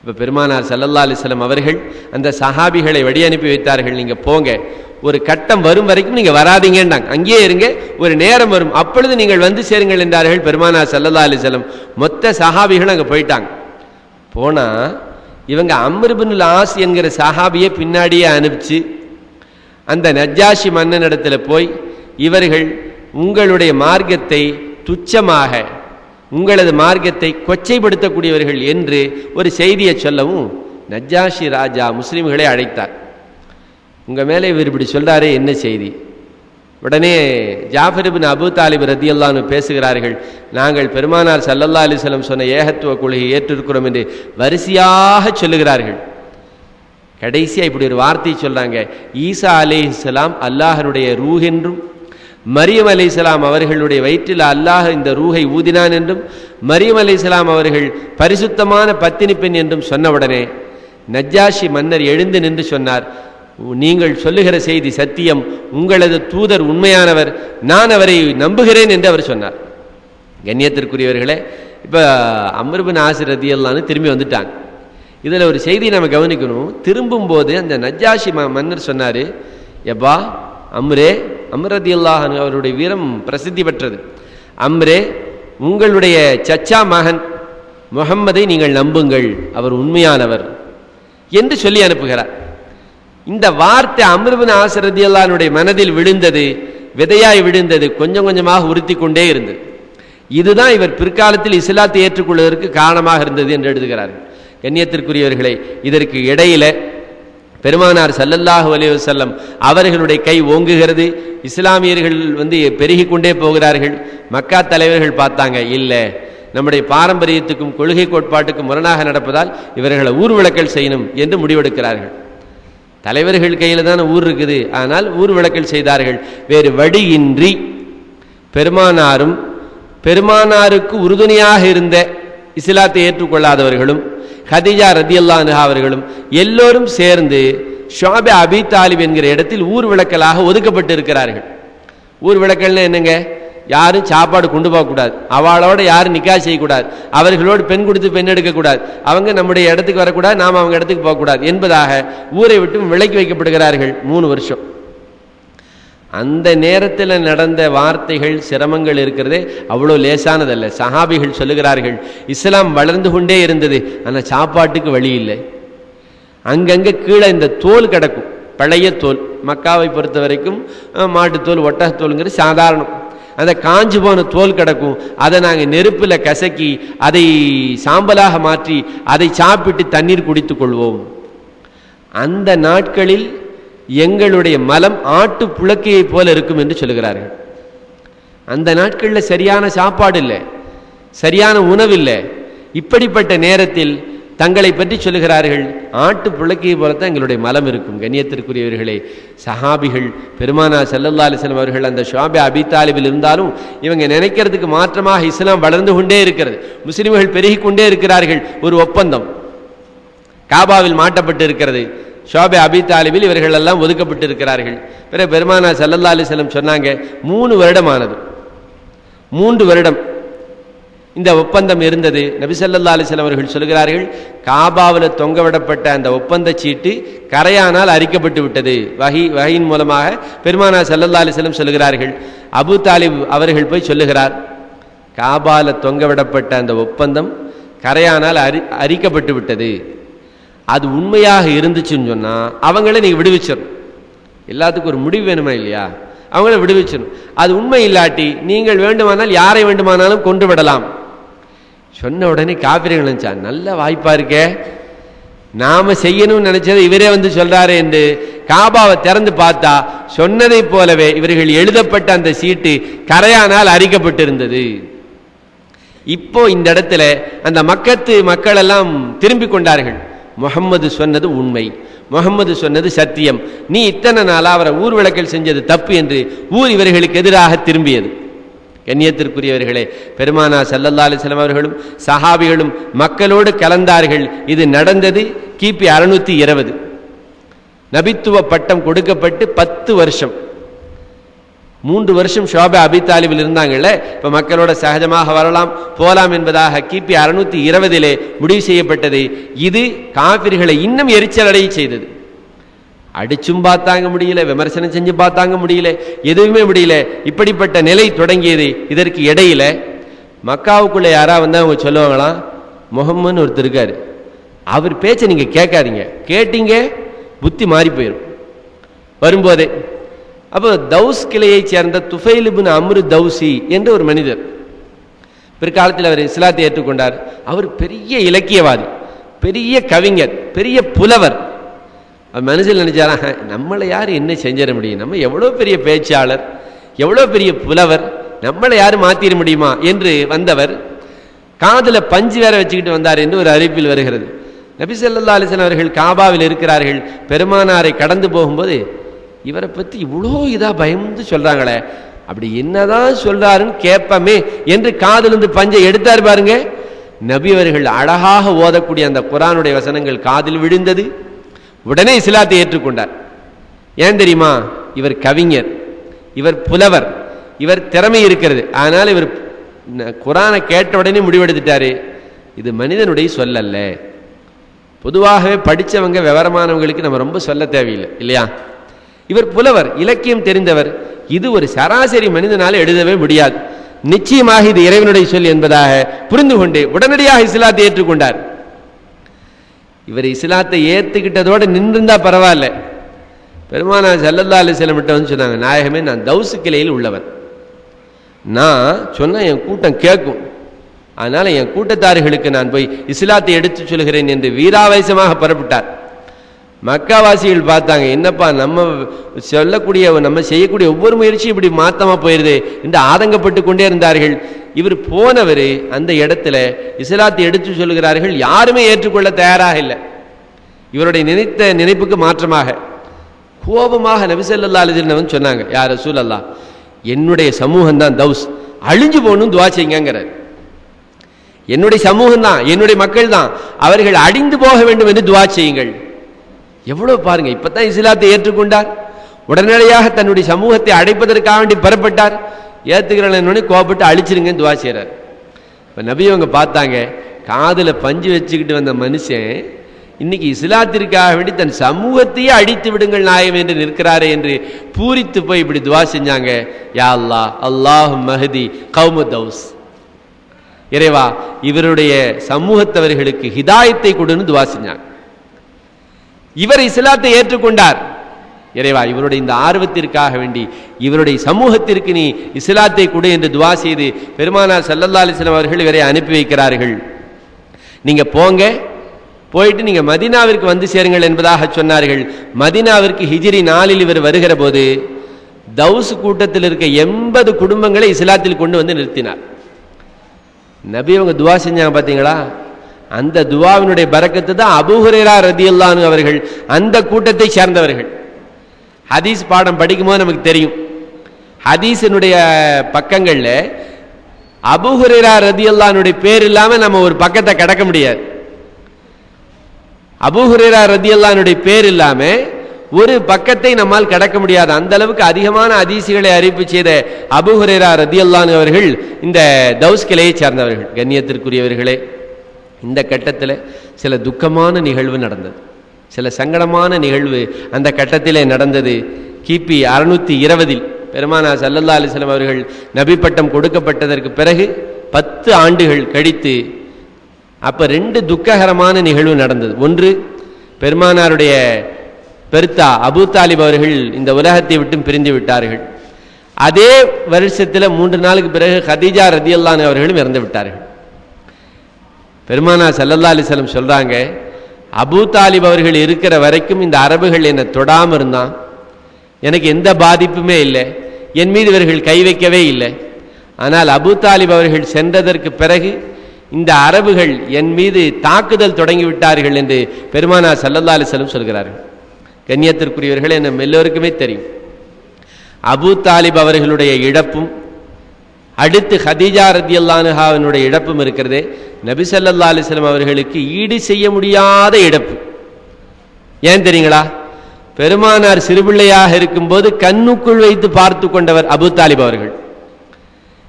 இப்போ பெருமானார் ஸல்லல்லாஹு அலைஹி வஸல்லம் அவர்கள் அந்த சஹாபிகளை வழி அனுப்பி வைத்தார்கள், நீங்க போங்க, ஒரு கட்டம் வரும் வரைக்கும் நீங்க வராதீங்கன்றாங்க, அங்கேயே இருங்க, ஒரு நேரம் வரும் அப்பொழுது நீங்கள் வந்து சேருங்கள் என்றார்கள் பெருமானார் ஸல்லல்லாஹு அலைஹி வஸல்லம். மொத்த சஹாபிகளும் அங்கே போயிட்டாங்க. போனா இவங்க அம்ர் இப்னுல் ஆஸ் என்கிற சஹாபியை பின்னாடியே அனுப்பிச்சு அந்த நஜ்ஜாஷி மன்னனிடத்தில் போய் இவர்கள் உங்களுடைய மார்க்கத்தை துச்சமாக, உங்களது மார்க்கத்தை கொச்சைப்படுத்தக்கூடியவர்கள் என்று ஒரு செய்தியை சொல்லவும் நஜ்ஜாஷி ராஜா முஸ்லிம்களை அழைத்தார். உங்க மேலே இவர் இப்படி சொல்றாரே, என்ன செய்தி? உடனே ஜாஃபர் இப்னு அபூ தாலிப் ரலியல்லாஹு அன்ஹு பேசுகிறார்கள், நாங்கள் பெருமானார் ஸல்லல்லாஹு அலைஹி வஸல்லம் சொன்ன ஏகத்துவ கொள்கையை ஏற்றிருக்கிறோம் என்று வரிசையாக சொல்லுகிறார்கள். கடைசியா இப்படி ஒரு வார்த்தை சொல்றாங்க, ஈசா அலைஹிஸ்ஸலாம் அல்லாஹ்வுடைய ரூஹ் என்றும், மரியம் அலைஹிஸ்ஸலாம் அவர்களுடைய வயிற்றில் அல்லாஹ் இந்த ரூஹை ஊதினான் என்றும், மரியம் அலைஹிஸ்ஸலாம் அவர்கள் பரிசுத்தமான பத்தினி பெண் என்றும் சொன்னவுடனே நஜ்ஜாஷி மன்னர் எழுந்து நின்று சொன்னார், நீங்கள் சொல்லுகிற செய்தி சத்தியம், உங்களது தூதர் உண்மையானவர், நான் அவரை நம்புகிறேன் என்று அவர் சொன்னார். கண்ணியத்திற்குரியவர்களே, இப்போ அம்ர் இப்னு ஆஸ் ரலியல்லாஹு அன்ஹு திரும்பி வந்துட்டாங்க. இதில் ஒரு செய்தி நம்ம கவனிக்கணும். திரும்பும்போது அந்த நஜ்ஜாஷி மன்னர் சொன்னார், எப்பா அம்ரே, அம்ர் ரலியல்லாஹு அன்ஹு அவருடைய வீரம் பிரசித்தி பெற்றது, அம்ரே உங்களுடைய சச்சா மகன் முஹம்மதை நீங்கள் நம்புங்கள், அவர் உண்மையானவர் என்று சொல்லி அனுப்புகிறார். இந்த வார்த்தை அம்ர் இப்னு ஆஸ் ரலியல்லாஹு அன்ஹுடைய மனதில் விழுந்தது, விதையாய் விழுந்தது, கொஞ்சம் கொஞ்சமாக உறுத்தி கொண்டே இருந்தது. இதுதான் இவர் பிற்காலத்தில் இஸ்லாத்தை ஏற்றுக்கொள்வதற்கு காரணமாக இருந்தது என்று எழுதுகிறார். கண்ணியத்திற்குரியவர்களே, இதற்கு இடையில பெருமானார் ஸல்லல்லாஹு அலைஹி வஸல்லம் அவர்களுடைய கை ஓங்குகிறது, இஸ்லாமியர்கள் பெருகி கொண்டே போகிறார்கள். மக்கா தலைவர்கள் பார்த்தாங்க, இல்லை நம்முடைய பாரம்பரியத்துக்கும் கொள்கை கோட்பாட்டுக்கும் முரணாக நடப்பதால் இவர்களை ஊர்விளக்கல் செய்யணும் என்று முடிவெடுக்கிறார்கள். தலைவர்கள் கையில் தான் ஊர் இருக்குது, ஆனால் ஊர் விளக்கல் செய்தார்கள். வேறு வழியின்றி பெருமானாரும் பெருமானாருக்கு உறுதுணையாக இருந்த இஸ்லாத்தை ஏற்றுக்கொள்ளாதவர்களும் ஹதீஜா ரலியல்லாஹு அன்ஹா அவர்களும் எல்லோரும் சேர்ந்து ஷுஅப அபீ தாலிப் என்கிற இடத்தில் ஊர் விளக்கலாக ஒதுக்கப்பட்டு இருக்கிறார்கள். ஊர் விளக்கல்னா என்னங்க? யாரும் சாப்பாடு கொண்டு போகக்கூடாது, அவளோட யாரும் நிக்கா செய்யக்கூடாது, அவர்களோடு பெண் கொடுத்து பெண் எடுக்கக்கூடாது, அவங்க நம்முடைய இடத்துக்கு வரக்கூடாது, நாம் அவங்க இடத்துக்கு போகக்கூடாது என்பதாக ஊரை விட்டு விலக்கி வைக்கப்படுகிறார்கள் 3 வருஷம். அந்த நேரத்தில் நடந்த வார்த்தைகள், சிரமங்கள் இருக்கிறதே அவ்வளோ லேசானதல்ல. சஹாபிகள் சொல்லுகிறார்கள், இஸ்லாம் வளர்ந்து கொண்டே இருந்தது, ஆனால் சாப்பாட்டுக்கு வழி இல்லை. அங்கங்கே கீழே இந்த தோல் கிடக்கும், பழைய தோல். மக்காவை பொறுத்த வரைக்கும் மாட்டுத்தோல், ஒட்டகத்தோலுங்கிறது சாதாரணம். அந்த காஞ்சு போன தோல் கிடக்கும், அதை நாங்கள் நெருப்பில் கசக்கி அதை சாம்பலாக மாற்றி அதை சாப்பிட்டு தண்ணீர் குடித்து கொள்வோம். அந்த நாட்களில் எங்களுடைய மலம் ஆட்டு புழக்கையை போல இருக்கும் என்று சொல்லுகிறார்கள். அந்த நாட்களில் சரியான சாப்பாடு இல்லை, சரியான உணவு இல்லை. இப்படிப்பட்ட நேரத்தில் தங்களை பற்றி சொல்லுகிறார்கள், ஆட்டு புழக்கையை போலத்தான் எங்களுடைய மலம் இருக்கும். கண்ணியத்திற்குரியவர்களே, சஹாபிகள் பெருமானார் ஸல்லல்லாஹு அலைஹி வஸல்லம் அவர்கள் அந்த ஷுஅப அபீ தாலிபில் இருந்தாலும் இவங்க நினைக்கிறதுக்கு மாற்றமாக இஸ்லாம் வளர்ந்து கொண்டே இருக்கிறது, முஸ்லிம்கள் பெருகி கொண்டே இருக்கிறார்கள். ஒரு ஒப்பந்தம் காபாவில் மாட்டப்பட்டு இருக்கிறது. ஷுஅப அபீ தாலிபில் இவர்கள் எல்லாம் ஒதுக்கப்பட்டு இருக்கிறார்கள். பிறகு பெருமானார் ஸல்லல்லாஹு அலைஹி வஸல்லம் சொன்னாங்க, 3 வருடம் ஆனது. 3 வருடம் இந்த ஒப்பந்தம் இருந்தது. நபி ஸல்லல்லாஹு அலைஹி வஸல்லம் அவர்கள் சொல்கிறார்கள், காபாவில் தொங்கவிடப்பட்ட அந்த ஒப்பந்த சீட்டு கரையானால் அரிக்கப்பட்டு விட்டது. வஹீயின் மூலமாக பெருமானார் ஸல்லல்லாஹு அலைஹி வஸல்லம் சொல்கிறார்கள். அபூ தாலிப் அவர்கள் போய் சொல்லுகிறார், காபாவில் தொங்கவிடப்பட்ட அந்த ஒப்பந்தம் கரையானால் அரிக்கப்பட்டு விட்டது. அது உண்மையாக இருந்துச்சுன்னு சொன்னா அவங்கள நீங்க விடுவிச்சிடணும். எல்லாத்துக்கும் ஒரு முடிவு வேணுமா இல்லையா? அவங்கள விடுவிச்சிடணும். அது உண்மை இல்லாட்டி நீங்கள் வேண்டுமானால் யாரை வேண்டுமானாலும் கொண்டு விடலாம். சொன்ன உடனே காபிர்கள் நினைச்சான், நல்ல வாய்ப்பா இருக்கே, நாம செய்யணும்னு நினைச்சதை இவரே சொல்றாரு என்று காபாவை திறந்து பார்த்தா சொன்னதை போலவே இவர்கள் எழுதப்பட்ட அந்த சீட்டு கரையானால் அரிக்கப்பட்டிருந்தது. இப்போ இந்த இடத்துல அந்த மக்கத்து மக்கள் எல்லாம் திரும்பி கொண்டார்கள். முஹம்மது சொன்னது உண்மை, முஹம்மது சொன்னது சத்தியம், நீ இத்தனை நாளா அவரை ஊர் விளக்கல் செஞ்சது தப்பு என்று ஊர் இவர்களுக்கு எதிராக திரும்பியது. கண்ணியத்திற்குரியவர்களே, பெருமானார் ஸல்லல்லாஹு அலைஹி வஸல்லம் அவர்களும் சஹாபிகளும் மக்களோடு கலந்தார்கள். இது நடந்தது கிபி 620. நபித்துவ பட்டம் கொடுக்கப்பட்டு 10 வருஷம். 3 வருஷம் ஷுஅப அபீ தாலிபில் இருந்தாங்கல்ல, இப்போ மக்களோட சகஜமாக வரலாம் போலாம் என்பதாக கிபி 620 முடிவு செய்யப்பட்டது. இது காபிர்களை இன்னும் எரிச்சல் அடைய செய்தது. அடிச்சும் பார்த்தாங்க முடியல, விமர்சனம் செஞ்சு பார்த்தாங்க முடியல, எதுவுமே முடியல. இப்படிப்பட்ட நிலை தொடங்கியது. இதற்கு இடையில மக்காவுக்குள்ள யாரா வந்தா அவங்க சொல்லுவாங்களாம், முஹம்மதுன்னு ஒருத்தர் இருக்காரு, அவர் பேச்சை நீங்கள் கேட்காதீங்க, கேட்டீங்க புத்தி மாறி போயிடும் வரும்போதே. அப்போ தௌஸ் கிளையை சேர்ந்த துஃபைல் இப்னு அம்ரு தௌசி என்ற ஒரு மனிதர், பிற்காலத்தில் அவர் இஸ்லாத்தை ஏற்றுக்கொண்டார். அவர் பெரிய இலக்கியவாதி, பெரிய கவிஞர், பெரிய புலவர். மனசில் நினைச்சாரா, நம்மளை யார் என்ன செஞ்சிட முடியும், நம்ம எவ்வளோ பெரிய பேச்சாளர், எவ்வளோ பெரிய புலவர், நம்மளை யாரும் மாற்றிட முடியுமா என்று வந்தவர் காதில் பஞ்சு வேற வச்சுக்கிட்டு வந்தார் என்று ஒரு அறிவிப்பில் வருகிறது. நபி ஸல்லல்லாஹு அலைஹி வஸல்லம் அவர்கள் காபாவில் இருக்கிறார்கள். பெருமானாரை கடந்து போகும்போது இவரை பற்றி இவ்வளோ இதா பயந்து சொல்றாங்களே, அப்படி என்னதான் சொல்றாருன்னு கேட்பமே என்று காதிலிருந்து பஞ்சை எடுத்தார் பாருங்க. நபி அவர்கள் அழகாக ஓதக்கூடிய அந்த குர்ஆனுடைய வசனங்கள் காதில் விழுந்தது. உடனே இஸ்லாத்தை ஏற்றுக்கொண்டார். ஏன் தெரியுமா? இவர் கவிஞர், இவர் புலவர், இவர் திறமை இருக்கிறது. அதனால இவர் குர்ஆனை கேட்ட உடனே முடிவெடுத்துட்டாரு, இது மனிதனுடைய சொல்லல்ல. பொதுவாகவே படித்தவங்க விவரமானவங்களுக்கு நம்ம ரொம்ப சொல்ல தேவையில்லை இல்லையா? இவர் புலவர், இலக்கியம் தெரிந்தவர். இது ஒரு சராசரி மனிதனால் எழுதவே முடியாது, நிச்சயமாக இது இறைவனுடைய சொல் என்பதாக புரிந்து கொண்டு உடனடியாக இஸ்லாத்தை ஏற்றுக்கொண்டார். இவர் இஸ்லாத்தை ஏற்றுக்கிட்டதோடு நின்றிருந்தா பரவாயில்ல. பெருமானார் ஸல்லல்லாஹு அலைஹி வஸல்லம் வந்து சொன்னாங்க, நாயகமே, நான் தௌஸ் கிளையில் உள்ளவன், நான் சொன்ன என் கூட்டம் கேட்கும், அதனால என் கூட்டத்தார்களுக்கு நான் போய் இஸ்லாத்தை எடுத்து சொல்கிறேன் என்று வீராவேசமாக புறப்பட்டார். மக்காவாசிகள் பார்த்தாங்க, என்னப்பா நம்ம சொல்லக்கூடிய நம்ம செய்யக்கூடிய ஒவ்வொரு முயற்சியும் இப்படி மாத்தமா போயிருது என்று ஆதங்கப்பட்டு கொண்டே இருந்தார்கள். இவர் போனவர் அந்த இடத்துல இஸ்லாத்தை எடுத்து சொல்கிறார்கள், யாருமே ஏற்றுக்கொள்ள தயாராக இல்லை. இவருடைய நினைத்த நினைப்புக்கு மாற்றமாக கோபமாக நபி ஸல்லல்லாஹு அலைஹி வஸல்லம் சொன்னாங்க, யா ரசூலல்லாஹ், என்னுடைய சமூகம் தான் தௌஸ், அழிஞ்சு போகணும் துஆ செய்யுங்கிறார். என்னுடைய சமூகம் தான், என்னுடைய மக்கள் தான், அவர்கள் அழிந்து போக வேண்டும் என்று துஆ செய்யுங்கள். எவ்வளவு பாருங்க, இப்பதான் இஸ்லாத்தை ஏற்றுக்கொண்டார், உடனடியாக தன்னுடைய சமூகத்தை அடைப்பதற்காக வேண்டி பெறப்பட்டார். ஏத்துக்கிறேன்னு கோபப்பட்டு அழிச்சிருங்கன்னு துஆ செய்றார். இப்ப நபி அவங்க பார்த்தாங்க, காதுல பஞ்சு வச்சுக்கிட்டு வந்த மனுஷன் இன்னைக்கு இஸ்லாத்திற்காக வேண்டி தன் சமூகத்தையே அடித்து விடுங்கள் நாயகம் என்று நிற்கிறாரே என்று பூரித்து போய் இப்படி துஆ செஞ்சாங்க, யா அல்லாஹ், அல்லாஹும் மஹதி கௌமு தௌஸ், இறைவா இவருடைய சமூகத்தவர்களுக்கு ஹிதாயத்தை கொடுன்னு துஆ செஞ்சாங்க. இவர் இஸ்லாத்தை ஏற்றுக்கொண்டார். இறைவா இவருடைய இந்த ஆர்வத்திற்காக வேண்டி இவருடைய சமூகத்திற்கு நீ இஸ்லாத்தை கொடு என்று துஆ செய்து பெருமானார் ஸல்லல்லாஹு அலைஹி வஸல்லம் அவர்கள் இவரை அனுப்பி வைக்கிறார்கள். நீங்க போங்க, போயிட்டு நீங்க மதீனாவிற்கு வந்து சேருங்கள் என்பதாக சொன்னார்கள். மதீனாவிற்கு ஹிஜ்ரி 4 இவர் வருகிற போது தௌஸ் கூட்டத்தில் இருக்க 80 குடும்பங்களை இஸ்லாத்தில் கொண்டு வந்து நிறுத்தினார். நபி அவங்க துஆ செஞ்சாங்க பாத்தீங்களா? அந்த துஆவினுடைய பரக்கத்து தான் அபூ ஹுரைரா ரலியல்லாஹு அன்ஹு அவர்கள் அந்த கூட்டத்தை சேர்ந்தவர்கள். ஹதீஸ் பாடம் படிக்கும்போது நமக்கு தெரியும், ஹதீஸினுடைய பக்கங்கள்ல அபூ ஹுரைரா ரலியல்லாஹு அன்ஹுடைய பேர் இல்லாம நம்ம ஒரு பக்கத்தை கடக்க முடியாது. அபூ ஹுரைரா ரலியல்லாஹு அன்ஹுடைய பேர் இல்லாம ஒரு பக்கத்தை நம்மால் கடக்க முடியாது. அந்த அளவுக்கு அதிகமான ஹதீஸ்களை அறிவிப்பு செய்த அபூ ஹுரைரா ரலியல்லாஹு அன்ஹு அவர்கள் இந்த தௌஸ் கிளையை சேர்ந்தவர்கள். கண்ணியத்திற்குரியவர்களே, இந்த கட்டத்தில் சில துக்கமான நிகழ்வு நடந்தது, சில சங்கடமான நிகழ்வு அந்த கட்டத்திலே நடந்தது. கிபி 620 பெருமானார் ஸல்லல்லாஹு அலைஹி வஸல்லம் அவர்கள் நபி பட்டம் கொடுக்கப்பட்டதற்கு பிறகு 10 ஆண்டுகள் கழித்து அப்ப 2 துக்ககரமான நிகழ்வு நடந்தது. ஒன்று, பெருமானாருடைய பெருத்தா அபூ தாலிப் அவர்கள் இந்த உலகத்தை விட்டு பிரிந்து விட்டார்கள். அதே வருஷத்தில் 3 நாளுக்கு பிறகு கதீஜா ரலியல்லாஹு அன்ஹா அவர்களும் இறந்து விட்டார்கள். பெருமானார் ஸல்லல்லாஹு அலைஹி வஸல்லம் சொல்றாங்க, அபூ தாலிப் அவர்கள் இருக்கிற வரைக்கும் இந்த அரபுகள் என்னை தொடாம இருந்தான், எனக்கு எந்த பாதிப்புமே இல்லை, என் மீது இவர்கள் கை வைக்கவே இல்லை. ஆனால் அபூ தாலிப் அவர்கள் சென்றதற்கு பிறகு இந்த அரபுகள் என் மீது தாக்குதல் தொடங்கிவிட்டார்கள் என்று பெருமானார் ஸல்லல்லாஹு அலைஹி வஸல்லம் சொல்கிறார்கள். கண்ணியத்திற்குரியவர்களே, நம்ம எல்லோருக்குமே தெரியும், அபூ தாலிப் அவர்களுடைய இழப்பும் அடுத்து கதீஜா ரலியல்லாஹு அன்ஹாவினுடைய இழப்பும் இருக்கிறதே, நபி ஸல்லல்லாஹு அலைஹி வஸல்லம் அவர்களுக்கு ஈடு செய்ய முடியாத இழப்பு. ஏன் தெரியுங்களா? பெருமானார் சிறுபிள்ளையாக இருக்கும்போது கண்ணுக்குள் வைத்து பார்த்து கொண்டவர் அபூ தாலிப் அவர்கள்.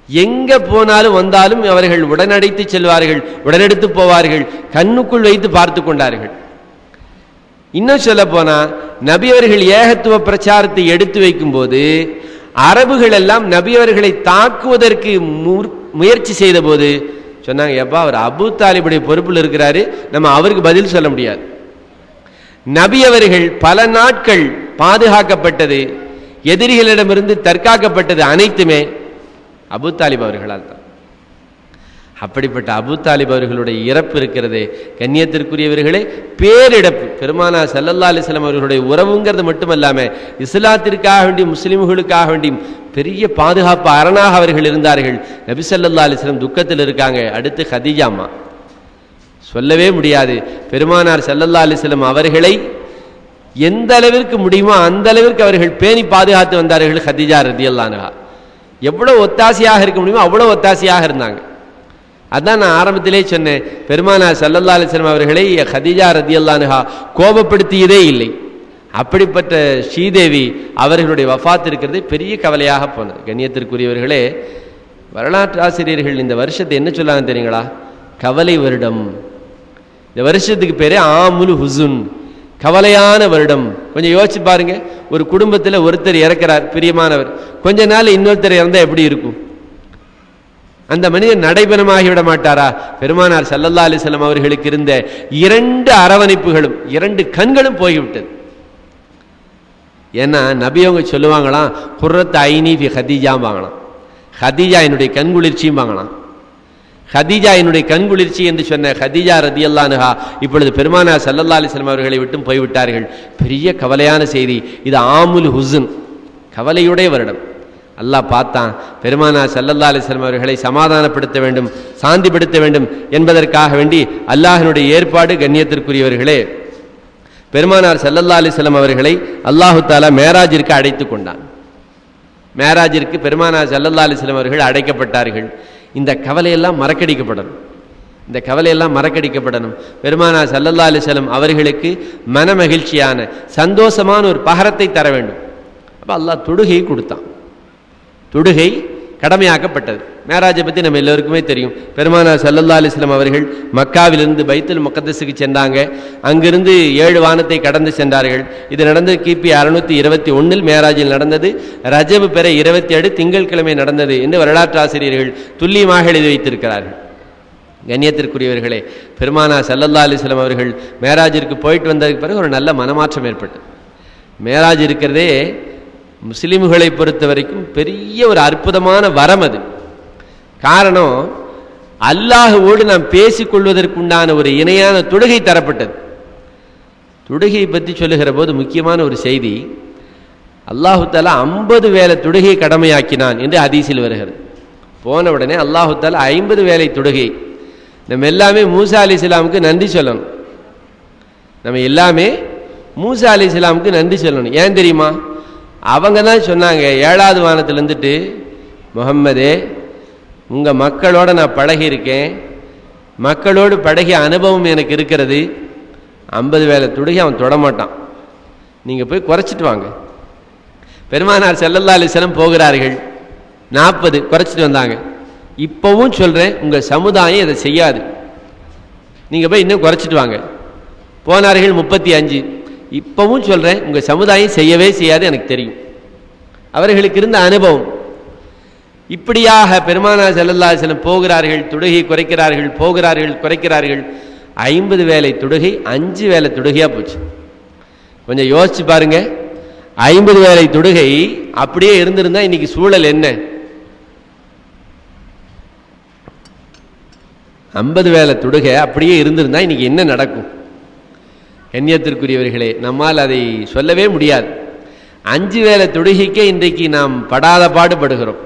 எங்க போனாலும் வந்தாலும் அவர்கள் உடனடித்து செல்வார்கள், உடனெடுத்து போவார்கள், கண்ணுக்குள் வைத்து பார்த்து கொண்டார்கள். இன்னும் சொல்ல போனா, நபி அவர்கள் ஏகத்துவ பிரச்சாரத்தை எடுத்து வைக்கும் போது அரபுகள் எல்லாம் நபி அவர்களை தாக்குவதற்கு முயற்சி செய்த போது சொன்னாங்க, எப்பா அவர் அபூ தாலிபுடைய பொறுப்பில் இருக்கிறாரு, நம்ம அவருக்கு பதில் சொல்ல முடியாது. நபி அவர்கள் பல நாட்கள் பாதுகாக்கப்பட்டது, எதிரிகளிடமிருந்து தற்காக்கப்பட்டது அனைத்துமே அபூ தாலிப் அவர்களால் தான். அப்படிப்பட்ட அபூ தாலிப் அவர்களுடைய இறப்பு இருக்கிறது கண்ணியத்திற்குரியவர்களே, பேரிழப்பு. பெருமானா ஸல்லல்லாஹு அலைஹி வஸல்லம் அவர்களுடைய உறவுங்கிறது மட்டுமல்லாம இஸ்லாத்திற்காக வேண்டி, முஸ்லிம்களுக்காக வேண்டி பெரிய பாதுகாப்பு அரணாக அவர்கள் இருந்தார்கள். நபி ஸல்லல்லாஹு அலைஹி வஸல்லம் துக்கத்தில் இருக்காங்க. அடுத்து ஹதீஜாம்மா, சொல்லவே முடியாது. பெருமானார் ஸல்லல்லாஹு அலைஹி வஸல்லம் அவர்களை எந்த அளவிற்கு முடியுமோ அந்த அளவிற்கு அவர்கள் பேணி பாதுகாத்து வந்தார்கள். ஹதீஜா ரலியல்லாஹு அன்ஹா எவ்வளவு ஒத்தாசையாக இருக்க முடியுமோ அவ்வளவு ஒத்தாசையாக இருந்தாங்க. அதான் நான் ஆரம்பத்திலே சொன்னேன், பெருமானார் ஸல்லல்லாஹு அலைஹி வஸல்லம் அவர்களை ஹதீஜா ரலியல்லாஹு அன்ஹா கோபப்படுத்தியதே இல்லை. அப்படிப்பட்ட ஸ்ரீதேவி அவர்களுடைய வஃபாத் இருக்கிறது பெரிய கவலையாக போனது. கண்ணியத்திற்குரியவர்களே, வரலாற்று ஆசிரியர்கள் இந்த வருஷத்தை என்ன சொல்லாங்க தெரியுங்களா? கவலை வருடம். இந்த வருஷத்துக்கு பேரே ஆமுல் ஹுசுன், கவலையான வருடம். கொஞ்சம் யோசிச்சு பாருங்க, ஒரு குடும்பத்தில் ஒருத்தர் இறக்கிறார், பிரியமானவர், கொஞ்ச நாள் இன்னொருத்தர் இறந்தா எப்படி இருக்கும்? அந்த மனிதன் நடைபெறமாகிவிட மாட்டாரா? பெருமானார் ஸல்லல்லாஹு அலைஹி வஸல்லம் அவர்களுக்கு இருந்த 2 அரவணைப்புகளும் 2 கண்களும் போய்விட்டது. ஏன்னா நபி அவங்க சொல்லுவாங்களாம், குர்ரத் ஐனி ஃபி ஹதீஜாம் வாங்கலாம், ஹதீஜா என்னுடைய கண்குளிர்ச்சியும் வாங்கலாம். ஹதீஜா என்னுடைய கண்குளிர்ச்சி என்று சொன்ன ஹதீஜா ரலியல்லாஹு அன்ஹா இப்பொழுது பெருமானார் ஸல்லல்லாஹு அலைஹி வஸல்லம் அவர்களை விட்டும் போய்விட்டார்கள். பெரிய கவலையான செய்தி இது. ஆமுல் ஹுஸ்ன், கவலையுடைய வருடம். அல்லாஹ் பார்த்தான், பெருமானார் ஸல்லல்லாஹு அலைஹி வஸல்லம் அவர்களை சமாதானப்படுத்த வேண்டும், சாந்திப்படுத்த வேண்டும் என்பதற்காக வேண்டி அல்லாஹ்வினுடைய ஏற்பாடு. கண்ணியத்திற்குரியவர்களே, பெருமானார் ஸல்லல்லாஹு அலைஹி வஸல்லம் அவர்களை அல்லாஹு தஆலா மேராஜிற்கு அழைத்து கொண்டான். மேராஜிற்கு பெருமானார் ஸல்லல்லாஹு அலைஹி வஸல்லம் அவர்கள் அழைக்கப்பட்டார்கள். இந்த கவலையெல்லாம் மறக்கடிக்கப்படணும், இந்த கவலையெல்லாம் மறக்கடிக்கப்படணும். பெருமானார் ஸல்லல்லாஹு அலைஹி வஸல்லம் அவர்களுக்கு மன மகிழ்ச்சியான சந்தோஷமான ஒரு பகரத்தை தர வேண்டும். அப்போ அல்லாஹ் தொடுகையை கொடுத்தான். தொடுகை கடமையாக்கப்பட்டது. மேராஜை பற்றி நம்ம எல்லோருக்குமே தெரியும். பெருமானார் ஸல்லல்லாஹு அலைஹி வஸல்லம் அவர்கள் மக்காவிலிருந்து பைத்துல் முகத்தஸுக்கு சென்றாங்க. அங்கிருந்து 7 வானத்தை கடந்து சென்றார்கள். இது நடந்தது கிபி 621 மேராஜில் நடந்தது. ரஜபு பெற 27 திங்கட்கிழமை நடந்தது என்று வரலாற்று ஆசிரியர்கள் துல்லியமாக எழுதி வைத்திருக்கிறார்கள். கண்ணியத்திற்குரியவர்களே, பெருமானார் ஸல்லல்லாஹு அலைஹி வஸல்லம் அவர்கள் மேராஜிற்கு போயிட்டு வந்ததுக்கு பிறகு ஒரு நல்ல மனமாற்றம் ஏற்பட்டது. மேராஜ் இருக்கிறதே முஸ்லிம்களை பொறுத்த வரைக்கும் பெரிய ஒரு அற்புதமான வரம். அது காரணம், அல்லாஹ்வோடு நாம் பேசிக்கொள்வதற்குண்டான ஒரு இணையான தொடுகை தரப்பட்டது. தொடுகையை பற்றி சொல்லுகிற போது முக்கியமான ஒரு செய்தி, அல்லாஹு தஆலா 50 வேளை தொடுகையை கடமையாக்கினான் என்று ஹதீஸில் வருகிறது. போன உடனே அல்லாஹு தஆலா 50 வேளை தொடுகை. நம்ம எல்லாமே மூசா அலைஹிஸ்ஸலாமுக்கு நன்றி சொல்லணும். நம்ம எல்லாமே மூசா அலைஹிஸ்ஸலாமுக்கு நன்றி சொல்லணும். ஏன் தெரியுமா? அவங்க தான் சொன்னாங்க, 7வது வானத்தில் இருந்துட்டு, முஹம்மதே, உங்கள் மக்களோட நான் பழகியிருக்கேன், மக்களோடு பழகிய அனுபவம் எனக்கு இருக்கிறது. 50 வேளை தொடுகை அவன் தொடமாட்டான், நீங்கள் போய் குறைச்சிட்டு வாங்க. பெருமானார் ஸல்லல்லாஹு அலைஹி வஸல்லம் போகிறார்கள், 40 குறைச்சிட்டு வந்தாங்க. இப்போவும் சொல்கிறேன், உங்கள் சமுதாயம் இதை செய்யாது, நீங்கள் போய் இன்னும் குறைச்சிட்டு வாங்க. போனார்கள் 35. இப்பவும் சொல்றேன், உங்க சமுதாயம் செய்யவே செய்யாது, எனக்கு தெரியும். அவர்களுக்கு இருந்த அனுபவம். இப்படியாக பெருமானார் ஸல்லல்லாஹு அலைஹி வஸல்லம் போகிறார்கள், தொடுகை குறைக்கிறார்கள், போகிறார்கள், குறைக்கிறார்கள். 50 வேளை தொடுகை 5 வேளை தொடுகையா போச்சு. கொஞ்சம் யோசிச்சு பாருங்க, 50 வேளை தொடுகை அப்படியே இருந்திருந்தா இன்னைக்கு சூழல் என்ன? 50 வேளை தொடுகை அப்படியே இருந்திருந்தா இன்னைக்கு என்ன நடக்கும்? கண்ணியத்திற்குரியவர்களே, நம்மால் அதை சொல்லவே முடியாது. 5 வேளை தொடுகைக்கே இன்றைக்கு நாம் படாத பாடுபடுகிறோம்.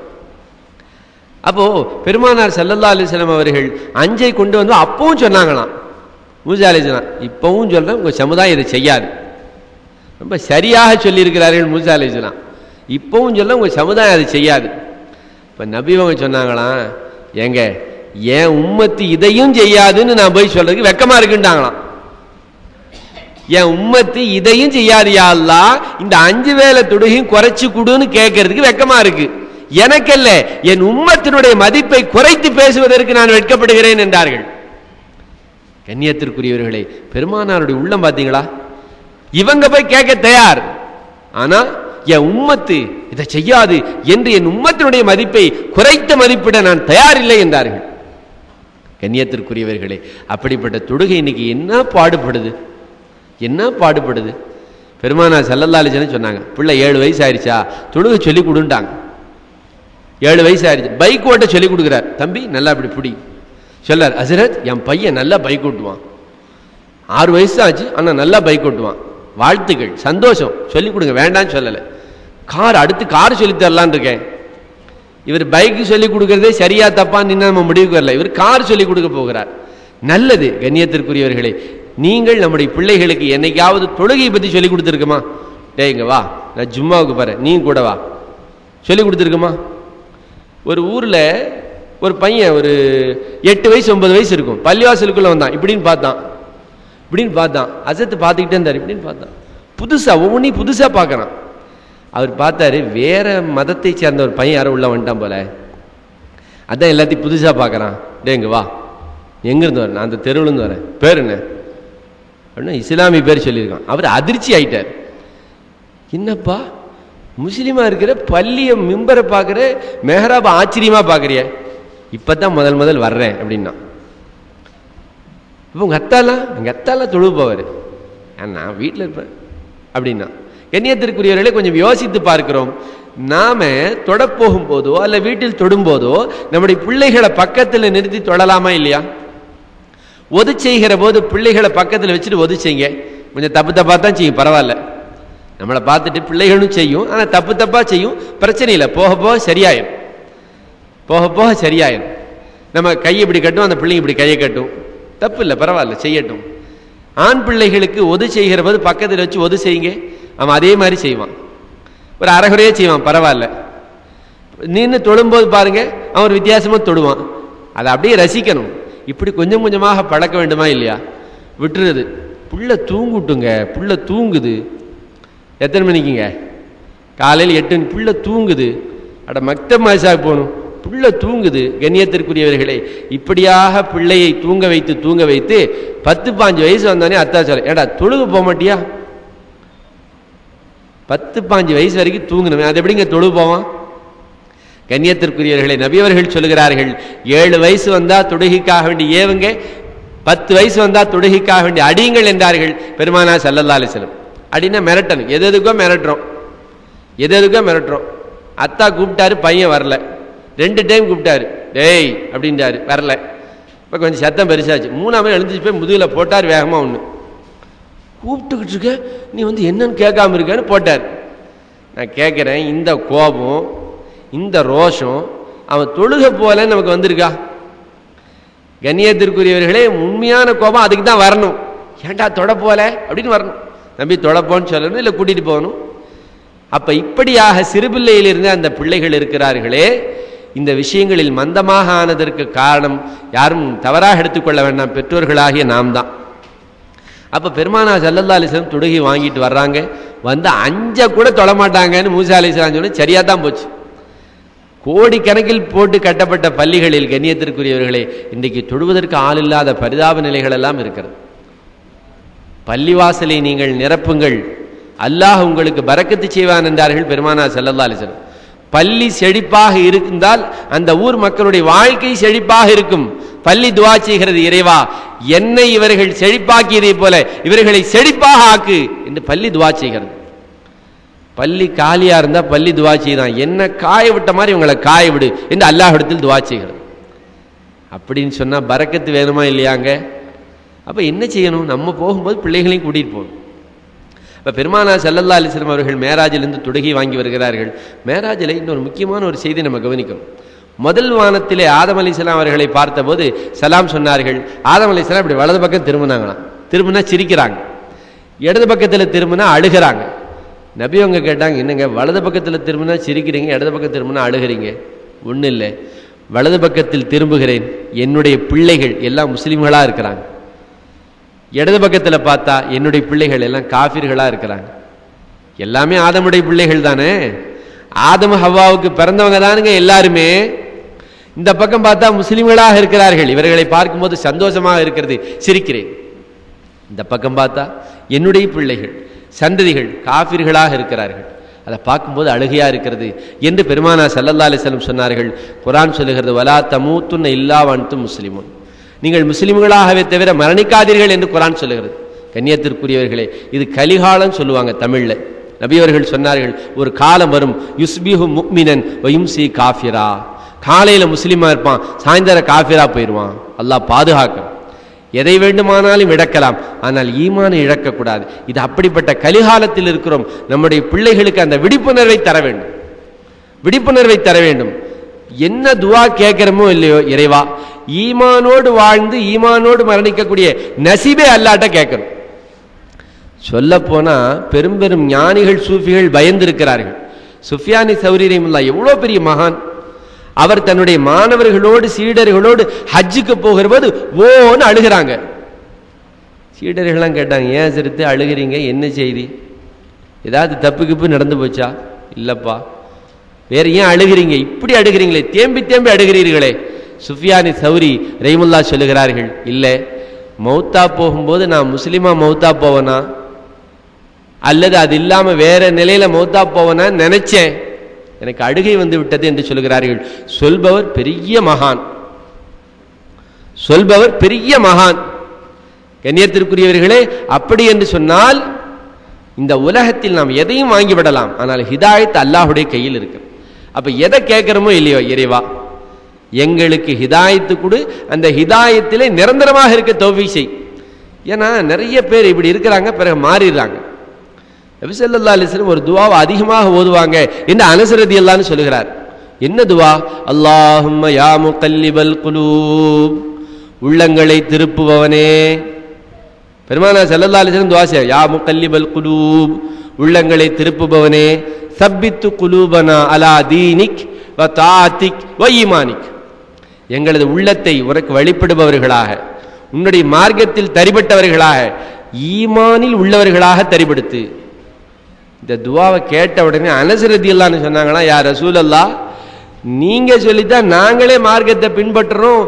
அப்போ பெருமானார் ஸல்லல்லாஹு அலைஹி வஸல்லம் அவர்கள் 5ஐ கொண்டு வந்து அப்பவும் சொன்னாங்களாம், மூசா அலைஹிஸ்ஸலாம், இப்பவும் சொல்றேன், உங்க சமுதாயம் இதை செய்யாது. ரொம்ப சரியாக சொல்லியிருக்கிறார்கள் மூசா அலைஹிஸ்ஸலாம். இப்பவும் சொல்ல உங்க சமுதாயம் அதை செய்யாது. இப்போ நபி அவங்க சொன்னாங்களாம், ஏங்க என் உம்மத்து இதையும் செய்யாதுன்னு நான் போய் சொல்றதுக்கு வெக்கமா இருக்குன்ட்டாங்களாம். என் உம்மத்து இதையும் செய்யாது யா அல்லாஹ், இந்த 5 வேளை தொடுகையும் குறைச்சு கொடுன்னு கேட்கறதுக்கு வெக்கமா இருக்கு. எனக்கல்ல, என் உம்மத்தினுடைய மதிப்பை குறைத்து பேசுவதற்கு நான் வெட்கப்படுகிறேன் என்றார்கள். கண்ணியத்திற்குரியவர்களே, பெருமானாருடைய உள்ளம் பார்த்தீங்களா? இவங்க போய் கேட்க தயார், ஆனா என் உம்மத்து இதை செய்யாது என்று என் உம்மத்தினுடைய மதிப்பை குறைத்த மதிப்பிட நான் தயாரில்லை என்றார்கள். கண்ணியத்திற்குரியவர்களே, அப்படிப்பட்ட தொழுகை இன்னைக்கு என்ன பாடுபடுது. பெருமானார் ஸல்லல்லாஹு அலைஹி வஸல்லம் சொன்னாங்க, பிள்ளை 7 வயசு ஆயிடுச்சா தொழுகை சொல்லி கொடுண்டாங்க. 7 வயசு ஆயிடுச்சு, பைக் ஓட்ட சொல்லி கொடுக்குறார். தம்பி நல்லா இப்படி பிடி சொல்லார். ஹஸ்ரத், என் பையன் நல்லா பைக் ஓட்டுவான், 6 வயசு ஆச்சு ஆனால் நல்லா பைக் ஓட்டுவான், வாழ்த்துக்கள், சந்தோஷம், சொல்லிக் கொடுங்க, வேண்டான்னு சொல்லலை. அடுத்து கார் சொல்லித் தரலான்னு இருக்கேன். இவர் பைக்கு சொல்லிக் கொடுக்கறதே சரியா தப்பான்னு நம்ம முடிவுக்கு வரல, இவர் கார் சொல்லிக் கொடுக்க போகிறார். நல்லது. கண்ணியத்திற்குரியவர்களே, நீங்கள் நம்முடைய பிள்ளைகளுக்கு என்னைக்காவது தொழுகையை பற்றி சொல்லிக் கொடுத்துருக்குமா? டேங்க வா, நான் ஜும்மாவுக்கு போறேன், நீ கூட வா, சொல்லிக் கொடுத்துருக்குமா? ஒரு ஊரில் ஒரு பையன் ஒரு 8 வயசு 9 வயசு இருக்கும், பள்ளிவாசலுக்குள்ள வந்தான். இப்படின்னு பார்த்தான், அசத்து பார்த்துக்கிட்டே இருந்தார். இப்படின்னு பார்த்தான், ஒவ்வொன்றையும் புதுசாக பார்க்குறான். அவர் பார்த்தாரு, வேற மதத்தை சேர்ந்த ஒரு பையன் யாரும் உள்ள வந்துட்டான் போல, அதான் எல்லாத்தையும் புதுசாக பார்க்குறான். டேங்க வா, எங்கேருந்து வரேன்? நான் அந்த தெருவுலேருந்து வரேன், பேர் என்ன அப்படின்னா இஸ்லாமிய பேர் சொல்லியிருக்கான். அவர் அதிர்ச்சி ஆயிட்டார். என்னப்பா முஸ்லீமா இருக்கிற பள்ளியை மிம்பரை பார்க்குற, மெஹராபை ஆச்சரியமாக பார்க்குறிய? இப்போ தான் முதல் வர்றேன் அப்படின்னா. இப்போ உங்கள் அத்தாலாம் தொழுவு போவார், நான் வீட்டில் இருப்பேன் அப்படின்னா. கண்ணியத்திற்குரியவர்களே, கொஞ்சம் யோசித்து பார்க்கிறோம். நாம தொடப்போகும் போதோ அல்ல வீட்டில் தொடும்போதோ நம்முடைய பிள்ளைகளை பக்கத்தில் நிறுத்தி தொடலாமா இல்லையா? ஒது செய்கிற போது பிள்ளைகளை பக்கத்தில் வச்சுட்டு ஒது செய்யுங்க. கொஞ்சம் தப்பா தான் செய்யும், பரவாயில்ல, நம்மளை பார்த்துட்டு பிள்ளைகளும் செய்யும், ஆனால் தப்பா செய்யும், பிரச்சனை இல்லை, போக போக சரியாயிரும். நம்ம கையை இப்படி கட்டும், அந்த பிள்ளைங்க இப்படி கையை கட்டும், தப்பு இல்லை, பரவாயில்ல, செய்யட்டும். ஆண் பிள்ளைகளுக்கு ஒது செய்கிற போது பக்கத்தில் வச்சு ஒது செய்யுங்க, அவன் அதே மாதிரி செய்வான், ஒரு அரைகுறையே செய்வான், பரவாயில்ல. நின்று தொடும்போது பாருங்க, அவன் ஒரு வித்தியாசமா தொடுவான், அதை அப்படியே ரசிக்கணும். இப்படி கொஞ்சம் கொஞ்சமாக பழக்க வேண்டுமா இல்லையா? விட்டுறது. புள்ள தூங்குட்டுங்க, புள்ள தூங்குது. எத்தனை மணிக்குங்க? காலையில் 8 மணி. புள்ள தூங்குது, அட மக்தப் மாசாக போகணும், புள்ள தூங்குது. கண்ணியத்திற்குரியவர்களே, இப்படியாக பிள்ளையை தூங்க வைத்து 10-15 வயசு வந்தானே அத்தா சொல்ல, ஏடா தொழுகு போக மாட்டியா? 10-15 வயசு வரைக்கும் தூங்கணும், அது எப்படிங்க தொழுகு போவான்? கண்ணியத்திற்குரியவர்களே, நபியவர்கள் சொல்லுகிறார்கள், 7 வயசு வந்தா தொழுகைக்காக வேண்டி ஏவுங்க, 10 வயசு வந்தா தொழுகைக்காக வேண்டி அடியுங்கள் என்றார்கள் பெருமானார் ஸல்லல்லாஹு அலைஹி வஸல்லம். அப்படின்னா மிரட்டணும், எதுக்கோ மிரட்டுறோம். அத்தா கூப்பிட்டாரு, பையன் வரல, 2 டைம் கூப்பிட்டாரு, டேய் அப்படின்றாரு, வரல. இப்போ கொஞ்சம் சத்தம் பெருசாச்சு. 3ஆவது எழுந்துச்சு போய் முதுகில் போட்டார் வேகமாக. ஒன்று கூப்பிட்டுக்கிட்டு இருக்க, நீ என்னன்னு கேட்காம இருக்கன்னு போட்டார். நான் கேட்குறேன், இந்த கோபம் இந்த ரோஷம் அவன் தொழுகை போல நமக்கு வந்திருக்கா? கண்ணியத்திற்குரியவர்களே, உண்மையான கோபம் அதுக்கு தான் வரணும். ஏண்டா தொட போல அப்படின்னு வரணும், தம்பி தொடப்போன்னு சொல்லணும், இல்லை கூட்டிகிட்டு போகணும். அப்போ இப்படியாக சிறுபிள்ளையிலிருந்து அந்த பிள்ளைகள் இருக்கிறார்களே, இந்த விஷயங்களில் மந்தமாக ஆனதற்கு காரணம் யாரும் தவறாக எடுத்துக்கொள்ள வேண்டாம், பெற்றோர்களாகிய நாம் தான். அப்போ பெருமானார் ஸல்லல்லாஹு அலைஹி வஸல்லம் தொழுகை வாங்கிட்டு வர்றாங்க, அஞ்ச கூட தொழமாட்டாங்கன்னு மூசா அலைஹிஸ்ஸலாம் சொன்ன சரியாக தான் போச்சு. கோடிக்கணக்கில் போட்டு கட்டப்பட்ட பள்ளிகளில் கண்ணியத்திற்குரியவர்களே, இன்றைக்கு தொழுவதற்கு ஆள் இல்லாத பரிதாப நிலைகள் எல்லாம் இருக்கிறது. பள்ளிவாசலை நீங்கள் நிரப்புங்கள், அல்லாஹ் உங்களுக்கு பரக்கத்து செய்வான் என்றார்கள் பெருமானார் ஸல்லல்லாஹு அலைஹி வஸல்லம். பள்ளி செழிப்பாக இருந்தால் அந்த ஊர் மக்களுடைய வாழ்க்கை செழிப்பாக இருக்கும். பள்ளி துஆ செய்கிறது, இறைவா என்னை இவர்கள் செழிப்பாக்கியதை போல இவர்களை செழிப்பாக ஆக்கு என்று பள்ளி துஆ செய்கிறது. பள்ளி காலியா இருந்தா பள்ளி துஆ செய்தான், என்ன காய விட்ட மாதிரி இவங்களை காய விடு என்று அல்லாஹ்விடத்தில் துஆ செய்கிறது. அப்படின்னு சொன்னா பரக்கத்து வேணுமா இல்லையாங்க? அப்ப என்ன செய்யணும்? நம்ம போகும்போது பிள்ளைகளையும் கூட்டிட்டு போகணும். இப்போ பெருமானார் ஸல்லல்லாஹு அலைஹி வஸல்லம் அவர்கள் மேராஜிலிருந்து தொழுகை வாங்கி வருகிறார்கள். மேராஜில் இன்னொரு முக்கியமான ஒரு செய்தி நம்ம கவனிக்கணும். முதல் வானத்திலே ஆதம் அலைஹிஸ்ஸலாம் அவர்களை பார்த்தபோது சலாம் சொன்னார்கள். ஆதம் அலைஹிஸ்ஸலாம் இப்படி வலது பக்கம் திரும்பினாங்களாம், திரும்பினா சிரிக்கிறாங்க, இடது பக்கத்தில் திரும்பினா அழுகிறாங்க. நபி அவங்க கேட்டாங்க, என்னங்க வலது பக்கத்தில் திரும்பினா சிரிக்கிறீங்க, இடது பக்கம் திரும்பினா அழுகிறீங்க? ஒன்றும் இல்லை, வலது பக்கத்தில் திரும்புகிறேன், என்னுடைய பிள்ளைகள் எல்லாம் முஸ்லீம்களாக இருக்கிறாங்க. இடது பக்கத்தில் பார்த்தா என்னுடைய பிள்ளைகள் எல்லாம் காஃபிர்களாக இருக்கிறாங்க. எல்லாமே ஆதமுடைய பிள்ளைகள் தானே, ஆதம் ஹவ்வாவுக்கு பிறந்தவங்க தானுங்க எல்லாருமே. இந்த பக்கம் பார்த்தா முஸ்லிம்களாக இருக்கிறார்கள், இவர்களை பார்க்கும்போது சந்தோஷமாக இருக்கிறது, சிரிக்கிறேன். இந்த பக்கம் பார்த்தா என்னுடைய பிள்ளைகள் சந்ததிகள் காஃபிர்களாக இருக்கிறார்கள், அதை பார்க்கும்போது அழுகையா இருக்கிறது என்று பெருமானார் ஸல்லல்லாஹு அலைஹி வஸல்லம் சொன்னார்கள். குர்ஆன் சொல்லுகிறது, வலா தமூத்துன்ன இல்லா வஅன்தும் முஸ்லிமூன், நீங்கள் முஸ்லிம்களாகவே தவிர மரணிக்காதீர்கள் என்று குர்ஆன் சொல்லுகிறது. கண்ணியத்திற்குரியவர்களே, இது கலிகாலம் சொல்லுவாங்க தமிழ்ல. நபி அவர்கள் சொன்னார்கள், ஒரு காலம் வரும், யுஸ்பிஹு முஃமினன் வ யும்சி காஃபிரா. காலையில முஸ்லிமா இருப்பான், சாயந்தரம் காஃபிரா போயிடுவான். அல்லாஹ் பாதுகாக்க. எதை வேண்டுமானாலும் இழக்கலாம், ஆனால் ஈமானை இழக்கக்கூடாது. இது அப்படிப்பட்ட கலிகாலத்தில் இருக்கிறோம். நம்முடைய பிள்ளைகளுக்கு அந்த விழிப்புணர்வை தர வேண்டும், விழிப்புணர்வை தர வேண்டும். என்ன துவா கேட்கிறோமோ இல்லையோ, இறைவா ஈமானோடு வாழ்ந்து ஈமானோடு மரணிக்கக்கூடிய நசீபே அல்லாட்ட கேட்கிறோம். சொல்ல போனா பெரும் பெரும் ஞானிகள் சூஃபிகள் பயந்திருக்கிறார்கள். சுஃபியானி சௌரி ரஹிமத்துல்லாஹ் எவ்வளோ பெரிய மகான். அவர் தன்னுடைய மாணவர்களோடு சீடர்களோடு ஹஜ்ஜுக்கு போகிற போது ஓன்னு அழுகிறாங்க. சீடர்கள்லாம் கேட்டாங்க, ஏன் சிறுத்து அழுகிறீங்க, என்ன செய்தி, ஏதாவது தப்பு கிப்பு நடந்து போச்சா? இல்லப்பா. வேற ஏன் அழுகிறீங்க, இப்படி அழுகிறீங்களே, தேம்பி தேம்பி அழுகிறீர்களே? சுஃபியானி சௌரி ரஹிமத்துல்லாஹ் சொல்லுகிறார்கள், இல்லை, மௌத்தா போகும்போது நான் முஸ்லிமா மௌத்தா போவனா அல்லது அது இல்லாம வேற நிலையில மௌத்தா போவனா நினைச்சேன், எனக்கு அழுகை வந்து விட்டது என்று சொல்கிறார்கள். சொல்பவர் பெரிய மகான், சொல்பவர் பெரிய மகான். கண்ணியத்திற்குரியவர்களே, அப்படி என்று சொன்னால் இந்த உலகத்தில் நாம் எதையும் வாங்கிவிடலாம், ஆனால் ஹிதாயத் அல்லாஹுடைய கையில் இருக்கு. அப்ப எதை கேட்கிறோமோ இல்லையோ, இறைவா எங்களுக்கு ஹிதாயத்து கொடு, அந்த ஹிதாயத்திலே நிரந்தரமாக இருக்க தௌஃபீக் செய். ஏன்னா நிறைய பேர் இப்படி இருக்கிறாங்க, பிறகு மாறிடுறாங்க. நபி ஸல்லல்லாஹு அலைஹி வஸல்லம் ஒரு துவாவை அதிகமாக ஓதுவாங்க என்று அனஸ் ரலியல்லாஹு அன்ஹு சொல்கிறார். என்ன துவா? அல்லாஹும்ம யா முகல்லிபல் குலூப், உள்ளங்களை திருப்புபவனே. பெருமானார் ஸல்லல்லாஹு அலைஹி வஸல்லம் துவா செய்ய, யா முகல்லிபல் குலூப், உள்ளங்களை திருப்புபவனே, சப்பித்து குலூபனா அலா தீனிக் வ தாஅத்திக் வ ஈமானிக், எங்களது உள்ளத்தை உனக்கு வழிபடுபவர்களாக, உன்னுடைய மார்க்கத்தில் தரிபட்டவர்களாக, ஈமானில் உள்ளவர்களாக தரிபடுத்து. இந்த துவாவை கேட்ட உடனே அனஸ் ரலியல்லாஹு அன்ஹு சொன்னாங்களா, யா ரசூலல்லாஹ், நீங்க சொல்லித்தான் நாங்களே மார்க்கத்தை பின்பற்றுறோம்,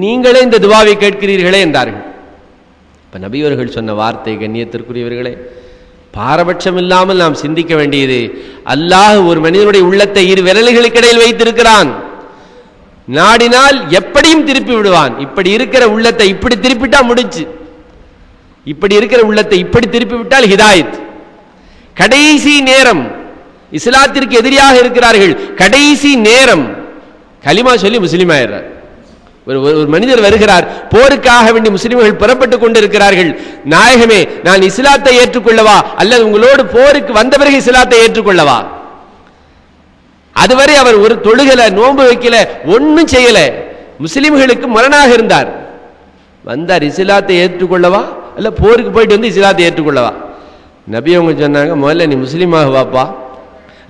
நீங்களே இந்த துவாவை கேட்கிறீர்களே என்றார்கள். இப்ப நபி அவர்கள் சொன்ன வார்த்தை, கண்ணியத்திற்குரியவர்களே, பாரபட்சம் இல்லாமல் நாம் சிந்திக்க வேண்டியது. அல்லாஹ் ஒரு மனிதனுடைய உள்ளத்தை இரு விரல்களுக்கு இடையில் வைத்திருக்கிறான், நாடினால் எப்படியும் திருப்பி விடுவான். இப்படி இருக்கிற உள்ளத்தை இப்படி திருப்பிட்டா முடிச்சு, இப்படி இருக்கிற உள்ளத்தை இப்படி திருப்பி விட்டால் ஹிதாயத். கடைசி நேரம், இஸ்லாத்திற்கு எதிரியாக இருக்கிறார்கள், கடைசி நேரம் கலிமா சொல்லி முஸ்லிம் ஆயிடுறார். ஒரு மனிதர் வருகிறார், போருக்காக வேண்டி முஸ்லிம்கள் புறப்பட்டுக் கொண்டிருக்கிறார்கள். நாயகமே, நான் இஸ்லாத்தை ஏற்றுக்கொள்ளவா அல்லது உங்களோடு போருக்கு வந்த பிறகு இஸ்லாத்தை ஏற்றுக்கொள்ளவா? அதுவரை அவர் ஒரு தொழுகல, நோன்பு வைக்கல, ஒன்னும் செய்யல, முஸ்லிம்களுக்கு முரணாக இருந்தார். வந்தார், இஸ்லாத்தை ஏற்றுக்கொள்ளவா அல்ல போருக்கு போயிட்டு வந்து இஸ்லாத்தை ஏற்றுக்கொள்ளவா? நபி அவங்க சொன்னாங்க, முதல்ல நீ முஸ்லீமாக வாப்பா,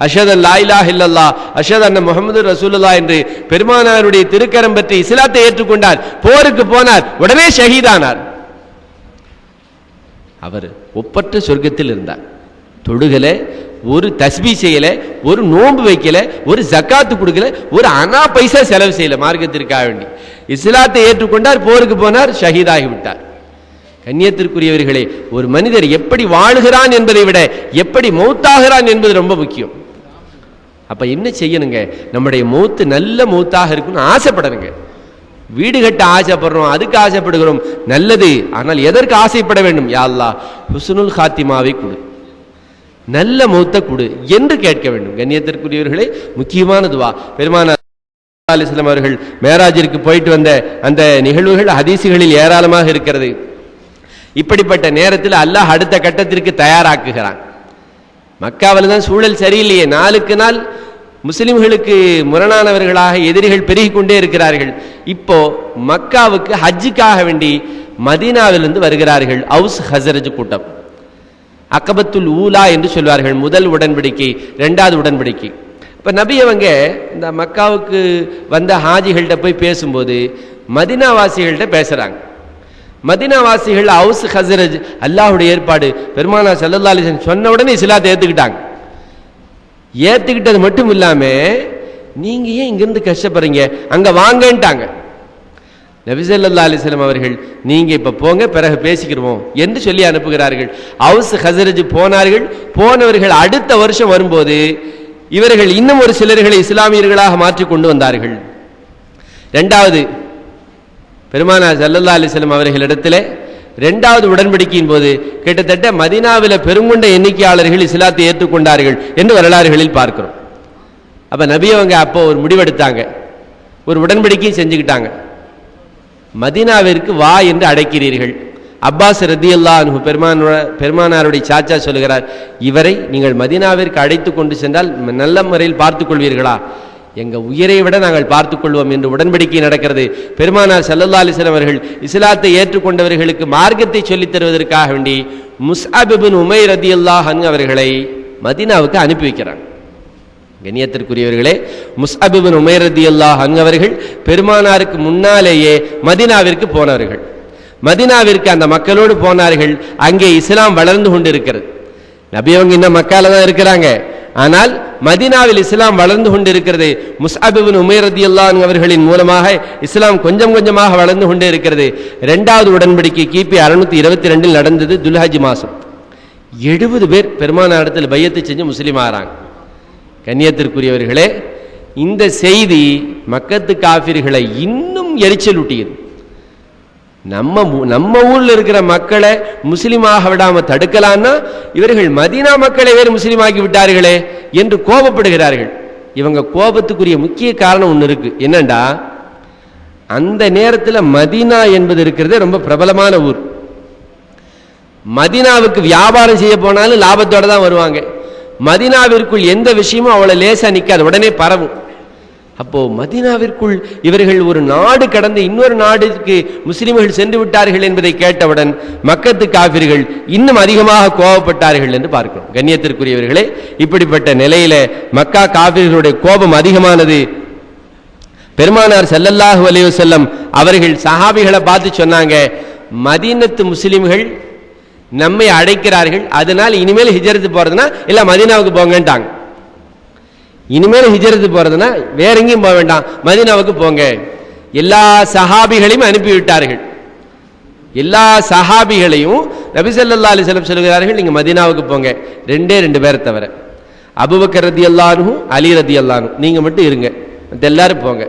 அஷ்ஹது அல்லா இலாஹ இல்லல்லாஹ் அஷ்ஹது அன்ன முஹம்மது ரசூலுல்லாஹ் என்று பெருமானாருடைய திருக்கரம் பற்றி இஸ்லாத்தை ஏற்றுக்கொண்டார். போருக்கு போனார், உடனே ஷஹீதானார். அவர் ஒப்பற்ற சொர்க்கத்தில் இருந்தார். தொழுகல, ஒரு தஸ்பீ செய்யல, ஒரு நோன்பு வைக்கல, ஒரு ஜக்காத்து கொடுக்கல, ஒரு அனா பைசா செலவு செய்யல, மார்க்கத்திற்காக வேண்டி இஸ்லாத்தை ஏற்றுக்கொண்டார், போருக்கு போனார், ஷஹீதாகி விட்டார். கண்ணியத்திற்குரியவர்களே, ஒரு மனிதர் எப்படி வாழுகிறான் என்பதை விட எப்படி மௌத்தாகிறான் என்பது ரொம்ப முக்கியம். அப்ப என்ன செய்யணுங்க? நம்முடைய மௌத்து நல்ல மௌத்தாக இருக்குன்னு ஆசைப்படணுங்க. வீடு கட்ட ஆசைப்படுறோம், அதுக்கு ஆசைப்படுகிறோம், நல்லது. ஆனால் எதற்கு ஆசைப்பட வேண்டும்? யா அல்லாஹ் ஹுஸ்னுல் காத்திமாவை கொடு, நல்ல மௌத்த கொடு என்று கேட்க வேண்டும். கண்ணியத்திற்குரியவர்களே, முக்கியமான துவா. பெருமானார் ஸல்லல்லாஹு அலைஹி வஸல்லம் அவர்கள் மேராஜிற்கு போயிட்டு வந்த அந்த நிகழ்வுகள் ஹதீசுகளில் ஏராளமாக இருக்கிறது. இப்படிப்பட்ட நேரத்தில் அல்லாஹ் அடுத்த கட்டத்திற்கு தயாராக்குகிறான். மக்காவில் தான் சூழல் சரியில்லையே, நாளுக்கு நாள் முஸ்லிம்களுக்கு முரணானவர்களாக எதிரிகள் பெருகிக் கொண்டே இருக்கிறார்கள். இப்போ மக்காவுக்கு ஹஜ்ஜுக்காக வேண்டி மதீனாவிலிருந்து வருகிறார்கள் அவுஸ் ஹஸரஜ் கூட்டம். அகபத்துல் ஊலா என்று சொல்வார்கள், முதல் உடன்படிக்கை, இரண்டாவது உடன்படிக்கை. இப்போ நபி அவங்க இந்த மக்காவுக்கு வந்த ஹாஜிகள்கிட்ட போய் பேசும்போது மதீனாவாசிகள்கிட்ட பேசுகிறாங்க. மதீனாவாசிகள் அவுஸ் ஹஸரஜ் அல்லாஹ்வுடைய ஏற்பாடு, பெருமானார் ஸல்லல்லாஹு அலைஹி வஸல்லம் சொன்ன உடனே இஸ்லாத்தை ஏற்றுக்கிட்டாங்க. ஏற்றுக்கிட்டது மட்டும் இல்லாமல், நீங்க ஏன் இங்கிருந்து கஷ்டப்படுறீங்க, அங்க வாங்கன்ட்டாங்க. நபி ஸல்லல்லாஹு அலைஹி வஸல்லம் அவர்கள், நீங்க இப்ப போங்க, பிறகு பேசிக்கிறோம் என்று சொல்லி அனுப்புகிறார்கள். அவுஸ் ஹஸரஜ் போனார்கள். போனவர்கள் அடுத்த வருஷம் வரும்போது இவர்கள் இன்னும் ஒரு சிலர்களை இஸ்லாமியர்களாக மாற்றி கொண்டு வந்தார்கள். இரண்டாவது பெருமானார் ஸல்லல்லாஹு அலைஹி வஸல்லம் அவர்களிடத்தில் இரண்டாவது உடன்படிக்கையின் போது கிட்டத்தட்ட மதீனாவில் பெருங்கொண்ட எண்ணிக்கையாளர்கள் இஸ்லாத்தை ஏற்றுக்கொண்டார்கள் என்று வரலாறுகளில் பார்க்கிறோம். அப்ப நபி அவங்க அப்போ ஒரு முடிவெடுத்தாங்க, ஒரு உடன்படிக்கையும் செஞ்சுக்கிட்டாங்க. மதீனாவிற்கு வா என்று அழைக்கிறீர்கள். அப்பாஸ் ரதியல்லாஹு அன்ஹு பெருமானாருடைய சாச்சா சொல்லுகிறார், இவரை நீங்கள் மதீனாவிற்கு அழைத்து கொண்டு சென்றால் நல்ல முறையில் பார்த்துக் கொள்வீர்களா? எங்க உயிரை விட நாங்கள் பார்த்துக் கொள்வோம் என்று உடன்படிக்கை நடக்கிறது. பெருமானார் ஸல்லல்லாஹு அலைஹி வஸல்லம் அவர்கள் இஸ்லாத்தை ஏற்றுக்கொண்டவர்களுக்கு மார்க்கத்தை சொல்லித் தருவதற்காக வேண்டி முஸ்அப் இப்னு உமைர் ரதியல்லாஹு அன்ஹு அவர்களை மதீனாவுக்கு அனுப்பி வைக்கிறாங்க. கண்ணியத்திற்குரியவர்களே, முஸ்அப் இப்னு உமைர் ரதியல்லாஹு அன்ஹு அவர்கள் பெருமானாருக்கு முன்னாலேயே மதீனாவிற்கு போனவர்கள். மதீனாவிற்கு அந்த மக்களோடு போனார்கள். அங்கே இஸ்லாம் வளர்ந்து கொண்டு இருக்கிறது. நபி அவங்க இன்னும் மக்கால தான் இருக்கிறாங்க, ஆனால் மதீனாவில் இஸ்லாம் வளர்ந்து கொண்டிருக்கிறது. முஸ்அப் இப்னு உமைர் ரலியல்லாஹு அன்ஹு அவர்களின் மூலமாக இஸ்லாம் கொஞ்சம் கொஞ்சமாக வளர்ந்து கொண்டே இருக்கிறது. இரண்டாவது உடன்படிக்கை கிபி 622 நடந்தது. துல்ஹஜ் மாசம் 70 பேர் பெருமானாரிடத்தில் பையத்து செஞ்சு முஸ்லீம் ஆகிறாங்க. கண்ணியத்திற்குரியவர்களே, இந்த செய்தி மக்கத்து காஃபிர்களை இன்னும் எரிச்சல் ஊட்டியது. நம்ம ஊர்ல இருக்கிற மக்களை முஸ்லிமாக விடாம தடுக்கலான்னா இவர்கள் மதீனா மக்களை வேறு முஸ்லிமாக்கி விட்டார்களே என்று கோபப்படுகிறார்கள். இவங்க கோபத்துக்குரிய முக்கிய காரணம் ஒன்று இருக்கு. என்னண்டா, அந்த நேரத்தில் மதீனா என்பது இருக்கிறது ரொம்ப பிரபலமான ஊர். மதீனாவுக்கு வியாபாரம் செய்ய போனாலும் லாபத்தோட தான் வருவாங்க. மதீனாவிற்குள் எந்த விஷயமும் அவ்வளவு லேசா நிற்காது, உடனே பரவும். அப்போ மதீனாவிற்குள் இவர்கள் ஒரு நாடு கடந்து இன்னொரு நாடுக்கு முஸ்லிம்கள் சென்று விட்டார்கள் என்பதை கேட்டவுடன் மக்கத்து காபிர்கள் இன்னும் அதிகமாக கோபப்பட்டார்கள் என்று பார்க்கிறோம். கண்ணியத்திற்குரியவர்களே, இப்படிப்பட்ட நிலையில மக்கா காபிர்களுடைய கோபம் அதிகமானது. பெருமானார் ஸல்லல்லாஹு அலைஹி வஸல்லம் அவர்கள் சஹாபிகளை பார்த்து சொன்னாங்க, மதீனத்து முஸ்லிம்கள் நம்மை அழைக்கிறார்கள், அதனால் இனிமேல் ஹிஜ்ரத் போறதுன்னா இல்ல மதீனாவுக்கு போங்கன்ட்டாங்க. இனிமேல் ஹிஜ்ரத் போறதுன்னா வேற எங்கேயும் போக வேண்டாம், மதீனாவுக்கு போங்க. எல்லா சஹாபிகளையும் அனுப்பிவிட்டார்கள். எல்லா சஹாபிகளையும் நபி ஸல்லல்லாஹு அலைஹி வஸல்லம் சொல்கிறார்கள், நீங்க மதீனாவுக்கு போங்க. ரெண்டு பேரை தவிர அபூபக்கர் ரலியல்லாஹு அன்ஹு, அலி ரலியல்லாஹு அன்ஹு, நீங்க மட்டும் இருங்க, எல்லாரும் போங்க.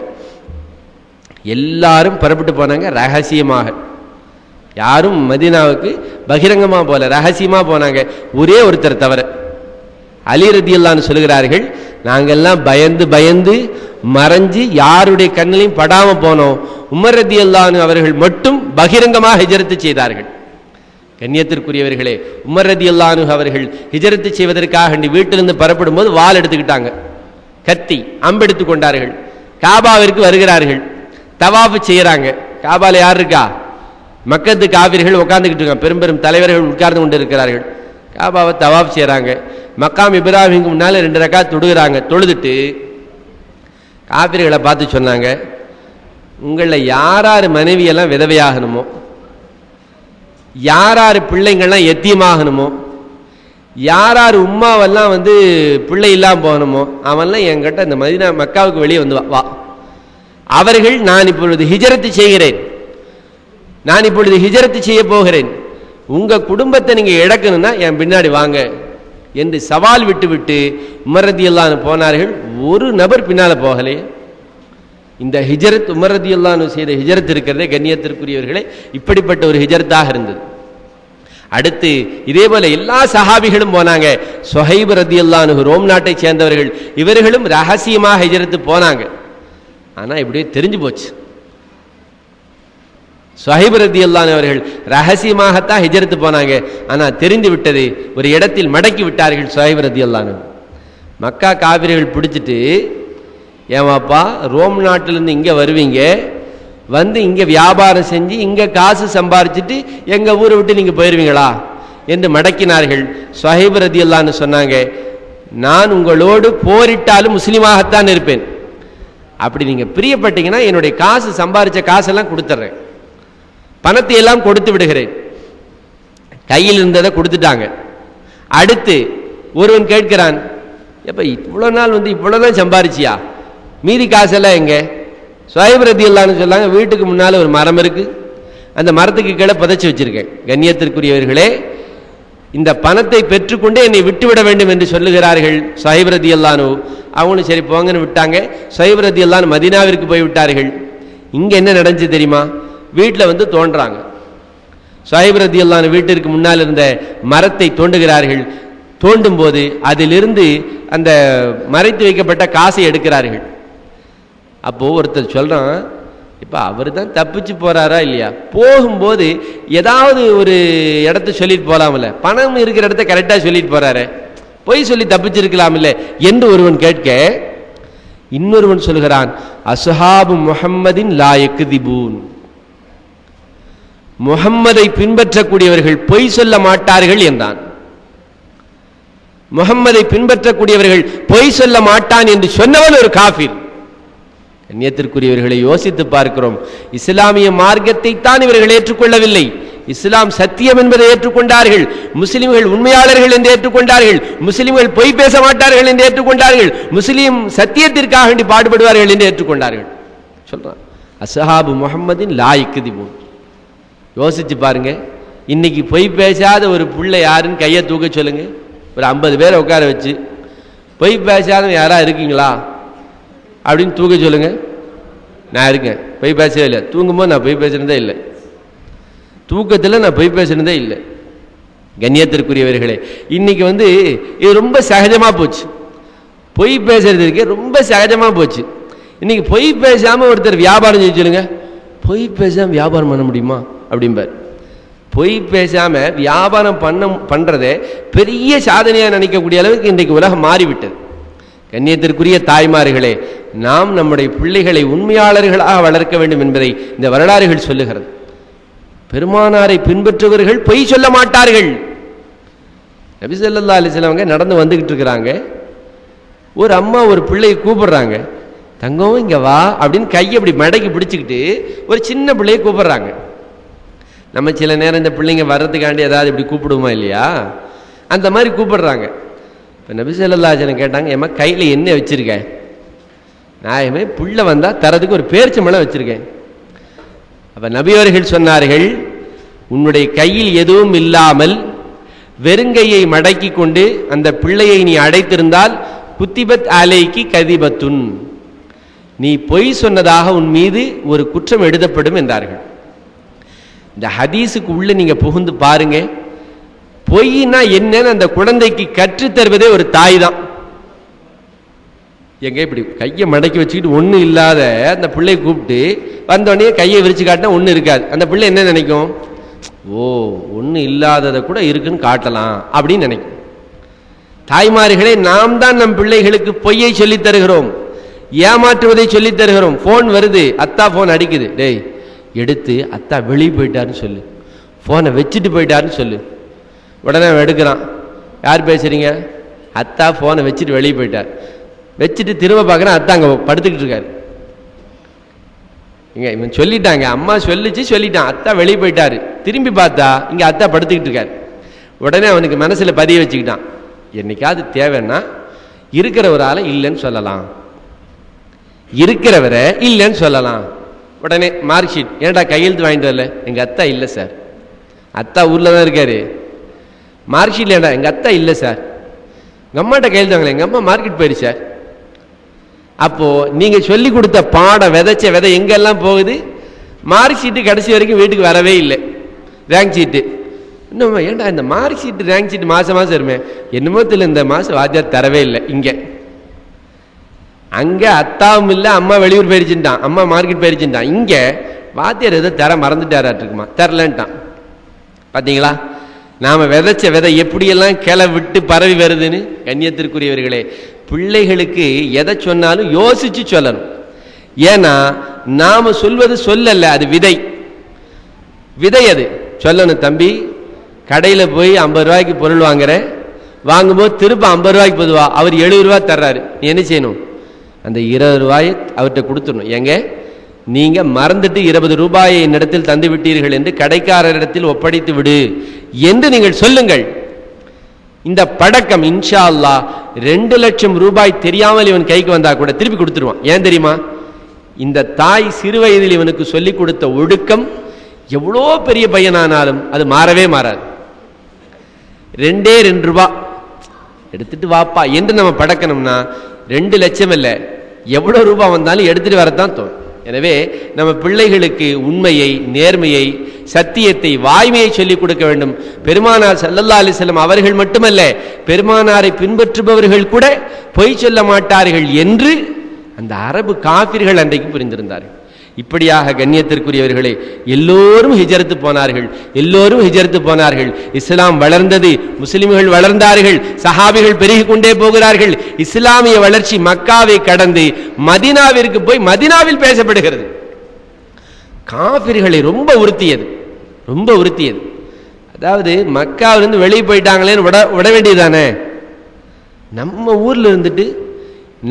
எல்லாரும் புறப்பட்டு போனாங்க ரகசியமாக. யாரும் மதீனாவுக்கு பகிரங்கமா போல, ரகசியமா போனாங்க. ஒரே ஒருத்தர் தவிர அலி ரலியல்லாஹு அன்ஹு சொல்கிறார்கள், நாங்கெல்லாம் பயந்து பயந்து மறைஞ்சு யாருடைய கண்ணிலையும் படாம போனோம். உமர் ரலியல்லாஹு அன்ஹு அவர்கள் மட்டும் பகிரங்கமாக ஹிஜ்ரத் செய்தார்கள். கண்ணியத்திற்குரியவர்களே, உமர் ரலியல்லாஹு அன்ஹு அவர்கள் ஹிஜ்ரத் செய்வதற்காக வீட்டிலிருந்து புறப்படும் போது வாள் எடுத்துக்கிட்டாங்க, கத்தி அம்பெடுத்து கொண்டார்கள். காபாவிற்கு வருகிறார்கள், தவாஃப் செய்யறாங்க. காபால யார் இருக்கா? மக்கத்து காபிர்கள் உட்கார்ந்துகிட்டு இருக்காங்க, பெரும் பெரும் தலைவர்கள் உட்கார்ந்து கொண்டு இருக்கிறார்கள். காபாவை தவாஃப் செய்யறாங்க. மக்காம் இப்ராஹிமுக்கு முன்னால 2 ரக்காத் தொழுகிறாங்க. தொழுதுட்டு காபிர்களை பார்த்து சொன்னாங்க, உங்களை யாராரு மனைவியெல்லாம் விதவையாகணுமோ, யாராரு பிள்ளைங்கள்லாம் எத்தியமாகணுமோ, யாராரு உம்மாவெல்லாம் பிள்ளை இல்லாம போகணுமோ, அவன்லாம் என்கிட்ட இந்த மதீனா மக்காவுக்கு வெளியே வா. அவர்கள் நான் இப்பொழுது ஹிஜ்ரத் செய்கிறேன், நான் இப்பொழுது ஹிஜ்ரத் செய்ய போகிறேன், உங்க குடும்பத்தை நீங்க இழக்கணும்னா என் பின்னாடி வாங்க என்று சவால் விட்டு உமர் ரலியல்லாஹு அன்ஹு போனார்கள். ஒரு நபர் பின்னால போகலையே. இந்த ஹிஜ்ரத் உமர் ரலியல்லாஹு அன்ஹு செய்த ஹிஜ்ரத் இருக்கிறதே கண்ணியத்திற்குரியவர்களே, இப்படிப்பட்ட ஒரு ஹிஜ்ரத்தாக இருந்தது. அடுத்து இதே போல எல்லா சஹாபிகளும் போனாங்க. சுஹைப் ரலியல்லாஹு அன்ஹு ரோம் நாட்டை சேர்ந்தவர்கள், இவர்களும் ரகசியமாக ஹிஜ்ரத் போனாங்க. ஆனா இப்படியே தெரிஞ்சு போச்சு. சுஹைப் ரலியல்லாஹு அன்ஹு அவர்கள் ரகசியமாகத்தான் ஹிஜ்ரத் போனாங்க. ஆனா தெரிந்து விட்டது, ஒரு இடத்தில் மடக்கி விட்டார்கள் சுஹைப் ரலியல்லாஹு அன்ஹு. மக்கா காபிர்கள் பிடிச்சிட்டு, ஏமாப்பா ரோம் நாட்டிலிருந்து இங்க வருவீங்க, இங்க வியாபாரம் செஞ்சு இங்க காசு சம்பாரிச்சுட்டு எங்க ஊரை விட்டு நீங்க போயிருவீங்களா என்று மடக்கினார்கள். சுஹைப் ரலியல்லாஹு அன்ஹு சொன்னாங்க, நான் உங்களோடு போரிட்டாலும் முஸ்லீமாகத்தான் இருப்பேன், அப்படி நீங்க பிரியப்பட்டீங்கன்னா என்னுடைய காசு சம்பாரிச்ச காசெல்லாம் கொடுத்துட்றேன், பணத்தை எல்லாம் கொடுத்து விடுகிறேன். கையில் இருந்ததை கொடுத்துட்டாங்க. அடுத்து ஒருவன் கேட்கிறான், எப்ப இவ்வளவு நாள் இவ்வளவுதான் சம்பாரிச்சியா, மீதி காசெல்லாம் எங்க? சுஹைப் ரலியல்லாஹு அன்ஹு சொன்னாங்க, வீட்டுக்கு முன்னால ஒரு மரம் இருக்கு, அந்த மரத்துக்கு கீழே புதைச்சு வச்சிருக்கேன். கண்ணியத்திற்குரியவர்களே, இந்த பணத்தை பெற்றுக்கொண்டு என்னை விட்டுவிட வேண்டும் என்று சொல்லுகிறார்கள் சுஹைப் ரலியல்லாஹு அன்ஹு. அவங்களும் சரி போங்கன்னு விட்டாங்க. சுஹைப் ரலியல்லாஹு அன்ஹு மதீனாவிற்கு போய் விட்டார்கள். இங்க என்ன நடந்துச்சு தெரியுமா? வீட்டில் வந்து தோன்றாங்க. சுஹைப் ரலியல்லாஹு அன்ஹு வீட்டிற்கு முன்னால் இருந்த மரத்தை தோண்டுகிறார்கள். தோண்டும் போது அதிலிருந்து அந்த மறைத்து வைக்கப்பட்ட காசை எடுக்கிறார்கள். அப்போ ஒருத்தர் சொல்றான், இப்ப அவர் தான் தப்பிச்சு போறாரா இல்லையா, போகும்போது ஏதாவது ஒரு இடத்த சொல்லிட்டு போலாம்ல, பணம் இருக்கிற இடத்த கரெக்டா சொல்லிட்டு போறாரு, பொய் சொல்லி தப்பிச்சிருக்கலாம் இல்லை என்று ஒருவன் கேட்க, இன்னொருவன் சொல்கிறான், அஸ்ஹாபு முஹம்மதின் லா யக்திபூன், முஹம்மதை பின்பற்றக்கூடியவர்கள் பொய் சொல்ல மாட்டார்கள் என்றான். முஹம்மதை பின்பற்றக்கூடியவர்கள் பொய் சொல்ல மாட்டான் என்று சொன்னவன் ஒரு காஃபிர். கண்ணியத்திற்குரியவர்களை யோசித்து பார்க்கிறோம். இஸ்லாமிய மார்க்கத்தை தான் இவர்கள் ஏற்றுக்கொள்ளவில்லை. இஸ்லாம் சத்தியம் என்பதை ஏற்றுக்கொண்டார்கள். முஸ்லிம்கள் உண்மையாளர்கள் என்று ஏற்றுக்கொண்டார்கள். முஸ்லிம்கள் பொய் பேச மாட்டார்கள் என்று ஏற்றுக்கொண்டார்கள். முஸ்லிம் சத்தியத்திற்காக வேண்டி பாடுபடுவார்கள் என்று ஏற்றுக்கொண்டார்கள். சொல்றான், அஸ்ஹாபு முஹம்மதின் லா யக்திபூன். யோசிச்சு பாருங்க, இன்னைக்கு பொய் பேசாத ஒரு புள்ளை யாருன்னு கையை தூக்க சொல்லுங்க. ஒரு 50 பேரை உட்கார வச்சு, பொய் பேசாத யாரா இருக்கீங்களா அப்படின்னு தூக்க சொல்லுங்க. நான் இருக்கேன், பொய் பேசவே இல்லை. தூங்கும்போது நான் பொய் பேசுனதே இல்லை, தூக்கத்தில் நான் பொய் பேசுனதே இல்லை. கண்ணியத்திற்குரியவர்களே, இன்னைக்கு வந்து இது ரொம்ப சகஜமா போச்சு. பொய் பேசுறதுக்கு ரொம்ப சகஜமா போச்சு. இன்னைக்கு பொய் பேசாம ஒருத்தர் வியாபாரம் செய்ய சொல்லுங்க, பொய் பேசாம வியாபாரம் பண்ண முடியுமா அப்படிம்பார். பொய் பேசாம வியாபாரம் பண்றதே பெரிய சாதனையா நினைக்கக்கூடிய அளவுக்கு இன்றைக்கு உலகம் மாறிவிட்டது. கண்ணியத்திற்குரிய தாய்மார்களே, நாம் நம்முடைய பிள்ளைகளை உண்மையாளர்களாக வளர்க்க வேண்டும் என்பதை இந்த வரலாறுகள் சொல்லுகிறது. பெருமானாரை பின்பற்றுவர்கள் பொய் சொல்ல மாட்டார்கள். நபி ஸல்லல்லாஹு அலைஹி வஸல்லம் நடந்து வந்துகிட்டு இருக்கிறாங்க. ஒரு அம்மா ஒரு பிள்ளையை கூப்பிடுறாங்க, தங்கம் இங்க வா அப்படின்னு கையை அப்படி மடக்கி பிடிச்சிக்கிட்டு ஒரு சின்ன பிள்ளையை கூப்பிடுறாங்க. நம்ம சில நேரம் இந்த பிள்ளைங்க வர்றதுக்காண்டி ஏதாவது இப்படி கூப்பிடுவோமா இல்லையா, அந்த மாதிரி கூப்பிடுறாங்க. இப்போ நபி ஸல்லல்லாஹு அலைஹி வஸல்லம் கேட்டாங்க, ஏம்மா கையில் என்ன வச்சிருக்கேன்? நான் புள்ள வந்தா தரதுக்கு ஒரு பேரிச்சம்பழம் வச்சிருக்கேன். அப்ப நபி அவர்கள் சொன்னார்கள், உன்னுடைய கையில் எதுவும் இல்லாமல் வெறுங்கையை மடக்கி கொண்டு அந்த பிள்ளையை நீ அடைத்திருந்தால் குத்திபத் அலைக்கு கதிபத்துன், நீ பொய் சொன்னதாக உன் மீது ஒரு குற்றம் எழுதப்படும் என்றார்கள். இந்த ஹதீஸுக்கு உள்ள நீங்க புகுந்து பாருங்க, பொய்னா என்னன்னு அந்த குழந்தைக்கு கற்றுத்தருவதே ஒரு தாய் தான். எங்க இப்படி கையை மடக்கி வச்சுக்கிட்டு ஒன்றும் இல்லாத அந்த பிள்ளையை கூப்பிட்டு வந்தோடனே கையை விரிச்சு காட்டினா ஒன்றும் இருக்காது. அந்த பிள்ளை என்ன நினைக்கும், ஓ ஒன்றும் இல்லாததை கூட இருக்குன்னு காட்டலாம் அப்படின்னு நினைக்கும். தாய்மார்களே, நாம் தான் நம் பிள்ளைகளுக்கு பொய்யை சொல்லித் தருகிறோம், ஏமாற்றுவதை சொல்லித் தருகிறோம். போன் வருது, அத்தா போன் அடிக்குது, டேய் எடுத்து அத்தா வெளியே போயிட்டாருன்னு சொல்லு, போனை வச்சுட்டு போயிட்டாருன்னு சொல்லு. உடனே அவன் எடுக்கிறான், யார் பேசுறீங்க? அத்தா போனை வச்சுட்டு வெளியே போயிட்டார். வச்சுட்டு திரும்ப பார்க்குறேன், அத்தா அங்கே படுத்துக்கிட்டு இருக்காரு. இங்க இவன் சொல்லிட்டாங்க, அம்மா சொல்லிட்டான், அத்தா வெளியே போயிட்டாரு. திரும்பி பார்த்தா இங்க அத்தா படுத்துக்கிட்டு இருக்காரு. உடனே அவனுக்கு மனசுல பதிய வச்சுக்கிட்டான், என்னைக்காவது தேவைன்னா இருக்கிற ஒரு ஆளை இல்லைன்னு சொல்லலாம், இருக்கிறவரை இல்லைன்னு சொல்லலாம். உடனே மார்க் ஷீட், ஏன்டா கையெழுத்து வாங்கிட்டு வரல? எங்க அத்தா இல்லை சார். அத்தா ஊர்ல தான் இருக்காரு. மார்க் ஷீட்ல ஏண்டா? எங்க அத்தா இல்லை சார். எங்க அம்மாட்ட கையெழுத்து வாங்கல, எங்க அம்மா மார்க்கெட் போயிடுச்சு சார். அப்போ நீங்க சொல்லி கொடுத்த பாடம் விதைச்ச விதை எங்கெல்லாம் போகுது? மார்க் ஷீட்டு கடைசி வரைக்கும் வீட்டுக்கு வரவே இல்லை. ரேங்க் ஷீட்டு இன்னும் ஏன்டா இந்த மார்க் ஷீட்டு ரேங்க் ஷீட்டு மாசம் வருமே, என்னமோ தெரியல இந்த மாசம் வாத்தியார் தரவே இல்லை. இங்க அங்க அத்தாவும் இல்லை, அம்மா வெளியூர் போயிடுச்சுட்டான், அம்மா மார்க்கெட் போயிடுச்சுட்டான். இங்க வாத்தியார் ஏதோ தர மறந்துட்டாராட்டுக்குமா, தரலன்ட்டான். பாத்தீங்களா, நாம விதைச்ச விதை எப்படியெல்லாம் கிளை விட்டு பரவி வருதுன்னு. கண்ணியத்திற்குரியவர்களே, பிள்ளைகளுக்கு எதை சொன்னாலும் யோசிச்சு சொல்லணும். ஏன்னா நாம சொல்வது சொல்லல, அது விதை. விதை அது சொல்லணும். தம்பி கடையில் போய் 50 ரூபாய்க்கு பொருள் வாங்கும்போது திரும்ப 50 ரூபாய்க்கு பொதுவா அவர் 70 ரூபாய் தர்றாரு, நீ என்ன செய்யணும்? அந்த 20 ரூபாயை அவர்கிட்ட கொடுத்துடணும். எங்க நீங்க மறந்துட்டு 20 ரூபாயை என்னிடத்தில் தந்து விட்டீர்கள் என்று கடைக்காரரிடத்தில் ஒப்படைத்து விடு என்று நீங்கள் சொல்லுங்கள். இந்த பழக்கம் இன்ஷா அல்லாஹ் 2 லட்சம் ரூபாய் தெரியாமல் இவன் கைக்கு வந்தா கூட திருப்பி கொடுத்துருவான். ஏன் தெரியுமா? இந்த தாய் சிறு வயதில் இவனுக்கு சொல்லிக் கொடுத்த ஒழுக்கம் எவ்வளோ பெரிய பையனானாலும் அது மாறவே மாறாது. 2 ரூபாய் எடுத்துட்டு வாப்பா என்று நம்ம பழக்கணும்னா 2 லட்சம் இல்லை, எவ்வளவு ரூபாய் வந்தாலும் எடுத்துட்டு வரத்தான் தோணும். எனவே நம்ம பிள்ளைகளுக்கு உண்மையை, நேர்மையை, சத்தியத்தை, வாய்மையை சொல்லிக் கொடுக்க வேண்டும். பெருமானார் ஸல்லல்லாஹு அலைஹி வஸல்லம் அவர்கள் மட்டுமல்ல, பெருமானாரை பின்பற்றுபவர்கள் கூட பொய் சொல்ல மாட்டார்கள் என்று அந்த அரபு காபிர்கள் அன்றைக்கு புரிந்திருந்தார்கள். இப்படியாக கண்ணியத்திற்குரியவர்களே, எல்லோரும் ஹிஜ்ரத்து போனார்கள், எல்லோரும் ஹிஜ்ரத்து போனார்கள். இஸ்லாம் வளர்ந்தது, முஸ்லிம்கள் வளர்ந்தார்கள், சஹாபிகள் பெருகிக் கொண்டே போகிறார்கள். இஸ்லாமிய வளர்ச்சி மக்காவை கடந்து மதீனாவிற்கு போய் மதீனாவில் பேசப்படுகிறது. காபிர்களை ரொம்ப உறுத்தியது, ரொம்ப உறுத்தியது. அதாவது மக்காவிலிருந்து வெளியே போயிட்டாங்களேன்னு விட வேண்டியதானே. நம்ம ஊர்ல இருந்துட்டு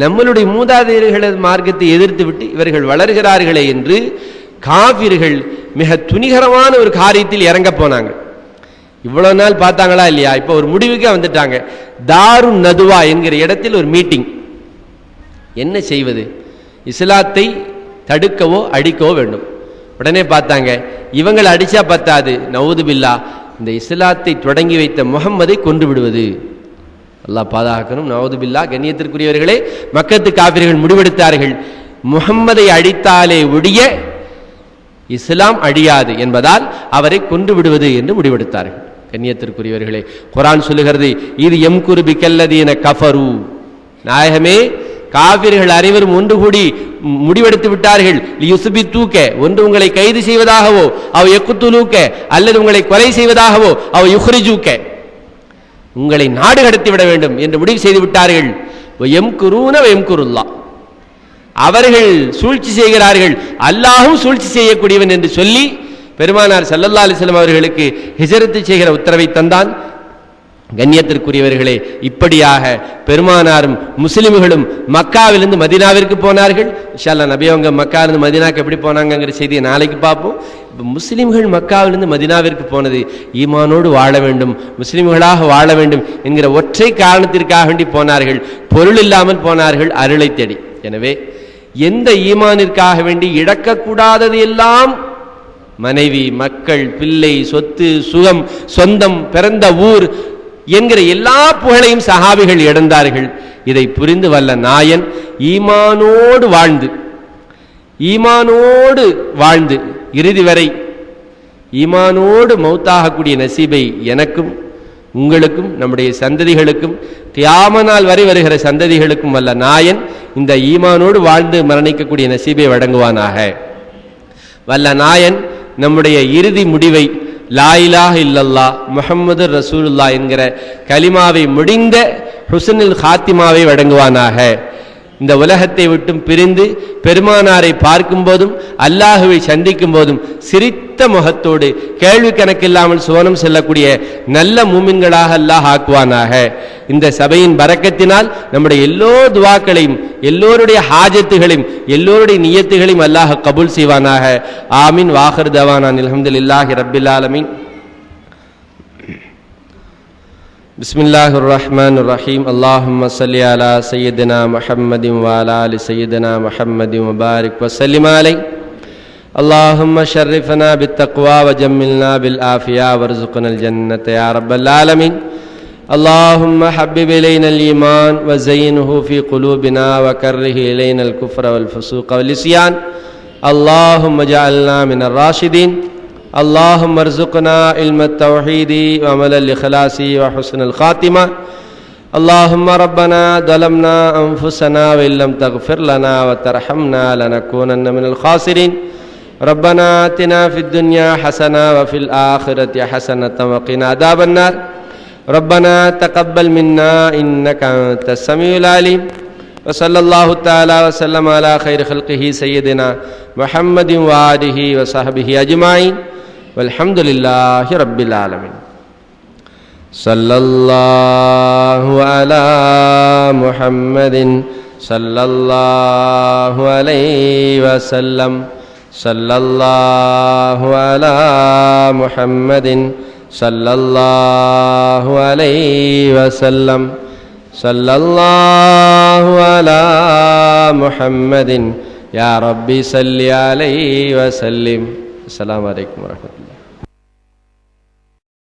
நம்மளுடைய மூதாதையர்களது மார்க்கத்தை எதிர்த்து விட்டு இவர்கள் வளர்கிறார்களே என்று காபிர்கள் மிக துணிகரமான ஒரு காரியத்தில் இறங்க போனாங்க. இவ்வளவு நாள் பார்த்தாங்களா இல்லையா? இப்போ ஒரு முடிவுக்கே வந்துட்டாங்க. தாருன் நதுவா என்கிற இடத்தில் ஒரு மீட்டிங். என்ன செய்வது? இஸ்லாத்தை தடுக்கவோ அடிக்கவோ வேண்டும். உடனே பார்த்தாங்க, இவங்களை அடிச்சா பத்தாது, நவுது பில்லா, இந்த இஸ்லாத்தை தொடங்கி வைத்த முஹம்மதை கொன்று விடுவது. அல்லாஹ் பாதுகாக்கணும். நவுது பில்லா. கண்ணியத்திற்குரியவர்களே, மக்கத்து காபிர்கள் முடிவெடுத்தார்கள், முஹம்மதை அடித்தாலே ஒழிய இஸ்லாம் அழியாது என்பதால் அவரை கொன்று விடுவது என்று முடிவெடுத்தார்கள். கண்ணியத்திற்குரியவர்களே, குர்ஆன் சொல்லுகிறது, இது எம்குரு பிக்கல்லதீன கஃபரு. நாயகமே, காபிர்கள் அனைவரும் ஒன்று கூடி முடிவெடுத்து விட்டார்கள். லியுஸ்பித்தூக, ஒன்று உங்களை கைது செய்வதாகவோ, அவ யக்துலூக, அல்லது உங்களை கொலை செய்வதாகவோ, அவ யுக்ரிஜூக, உங்களை நாடு கடத்தி விட வேண்டும் என்று முடிவு செய்து விட்டார்கள். எம்குரூன எம்குருல்லா, அவர்கள் சூழ்ச்சி செய்கிறார்கள், அல்லாஹும் சூழ்ச்சி செய்யக்கூடியவன் என்று சொல்லி பெருமானார் ஸல்லல்லாஹு அலைஹி வஸல்லம் அவர்களுக்கு ஹிஜ்ரத் செய்கிற உத்தரவை தந்தான். கண்ணியத்திற்குரியவர்களே, இப்படியாக பெருமானாரும் முஸ்லிம்களும் மக்காவிலிருந்து மதீனாவிற்கு போனார்கள். இன்ஷா அல்லாஹ் நபி அவங்க மக்காவிலிருந்து மதீனாவுக்கு எப்படி போனாங்கங்கிற செய்தியை நாளைக்கு பார்ப்போம். இப்போ முஸ்லிம்கள் மக்காவிலிருந்து மதீனாவிற்கு போனது ஈமானோடு வாழ வேண்டும், முஸ்லிம்களாக வாழ வேண்டும் என்கிற ஒற்றை காரணத்திற்காக வேண்டி போனார்கள். பொருள் இல்லாமல் போனார்கள், அருளை தேடி. எனவே எந்த ஈமானிற்காக வேண்டி இழக்கக்கூடாதது எல்லாம், மனைவி, மக்கள், பிள்ளை, சொத்து, சுகம், சொந்தம், பிறந்த ஊர் என்கிற எல்லா புகழையும் சஹாபிகள் இழந்தார்கள். இதை புரிந்து வல்ல நாயன் ஈமானோடு வாழ்ந்து இறுதி வரை ஈமானோடு மௌத்தாகக்கூடிய நசீபை எனக்கும் உங்களுக்கும் நம்முடைய சந்ததிகளுக்கும் கியாமத் நாள் வரை வருகிற சந்ததிகளுக்கும் வல்ல நாயன் இந்த ஈமானோடு வாழ்ந்து மரணிக்கக்கூடிய நசீபை வழங்குவானாக. வல்ல நாயன் நம்முடைய இறுதி முடிவை லா இலாஹ இல்லல்லாஹ் முஹம்மது ரசூலுல்லாஹ் என்கிற கலிமாவை முடிந்த ஹுஸ்னுல் காத்திமாவை வழங்குவானாக. இந்த உலகத்தை விட்டும் பிரிந்து பெருமானாரை பார்க்கும் போதும் அல்லாஹுவை சந்திக்கும் போதும் சிரித்த முகத்தோடு கேள்வி கணக்கில்லாமல் சுவனம் செல்லக்கூடிய நல்ல மூமின்களாக அல்லாஹ் ஆக்குவானாக. இந்த சபையின் பரக்கத்தினால் நம்முடைய எல்லோ துவாக்களையும், எல்லோருடைய ஹாஜத்துகளையும், எல்லோருடைய நியத்துகளையும் அல்லாஹ் கபூல் செய்வானாக. ஆமீன். வாஹிர் தவானா அல்ஹம்துலில்லாஹி ரப்பில் ஆலமீன். பிஸ்மில்லாஹிர் ரஹ்மானிர் ரஹீம். அல்லாஹும்ம ஸல்லி அலா சய்யிதினா முஹம்மதின் வ அலா ஆலி சய்யிதினா முஹம்மதின் வ பாரிக் வ ஸல்லிம் அலைஹி. அல்லாஹும்ம ஷர்ரிஃப்னா பித்தக்வா வ ஜம்மில்னா பில் ஆஃபியா வர்ஸுக்னல் ஜன்னத யா ரப்பல் ஆலமீன். அல்லாஹும்ம ஹப்பிப் இலைனல் ஈமான் வ ஸையின்ஹு ஃபீ குலூபினா வ கர்ரிஹ் இலைனல் குஃப்ர வல் ஃபுசூக வல் இஸ்யான். அல்லாஹும்ம ஜஅல்னா மினர் ராஷிதீன். اللهم ارزقنا علم التوحيد وعمل الإخلاص وحسن الخاتمة. اللهم ربنا ظلمنا أنفسنا وإن لم تغفر لنا وترحمنا لنكونن من الخاسرين. ربنا آتنا في الدنيا حسنة وفي الآخرة حسنة وقنا عذاب النار. ربنا تقبل منا إنك أنت السميع العليم. وصلى الله تعالى وسلم على خير خلقه سيدنا محمد وآله وصحبه أجمعين. والحمد لله رب العالمين. صلى الله على محمد صلى الله عليه وسلم. صلى الله على محمد صلى الله عليه وسلم. صلى الله على محمد يا ربي صل عليه وسلم. السلام عليكم ورحمة الله.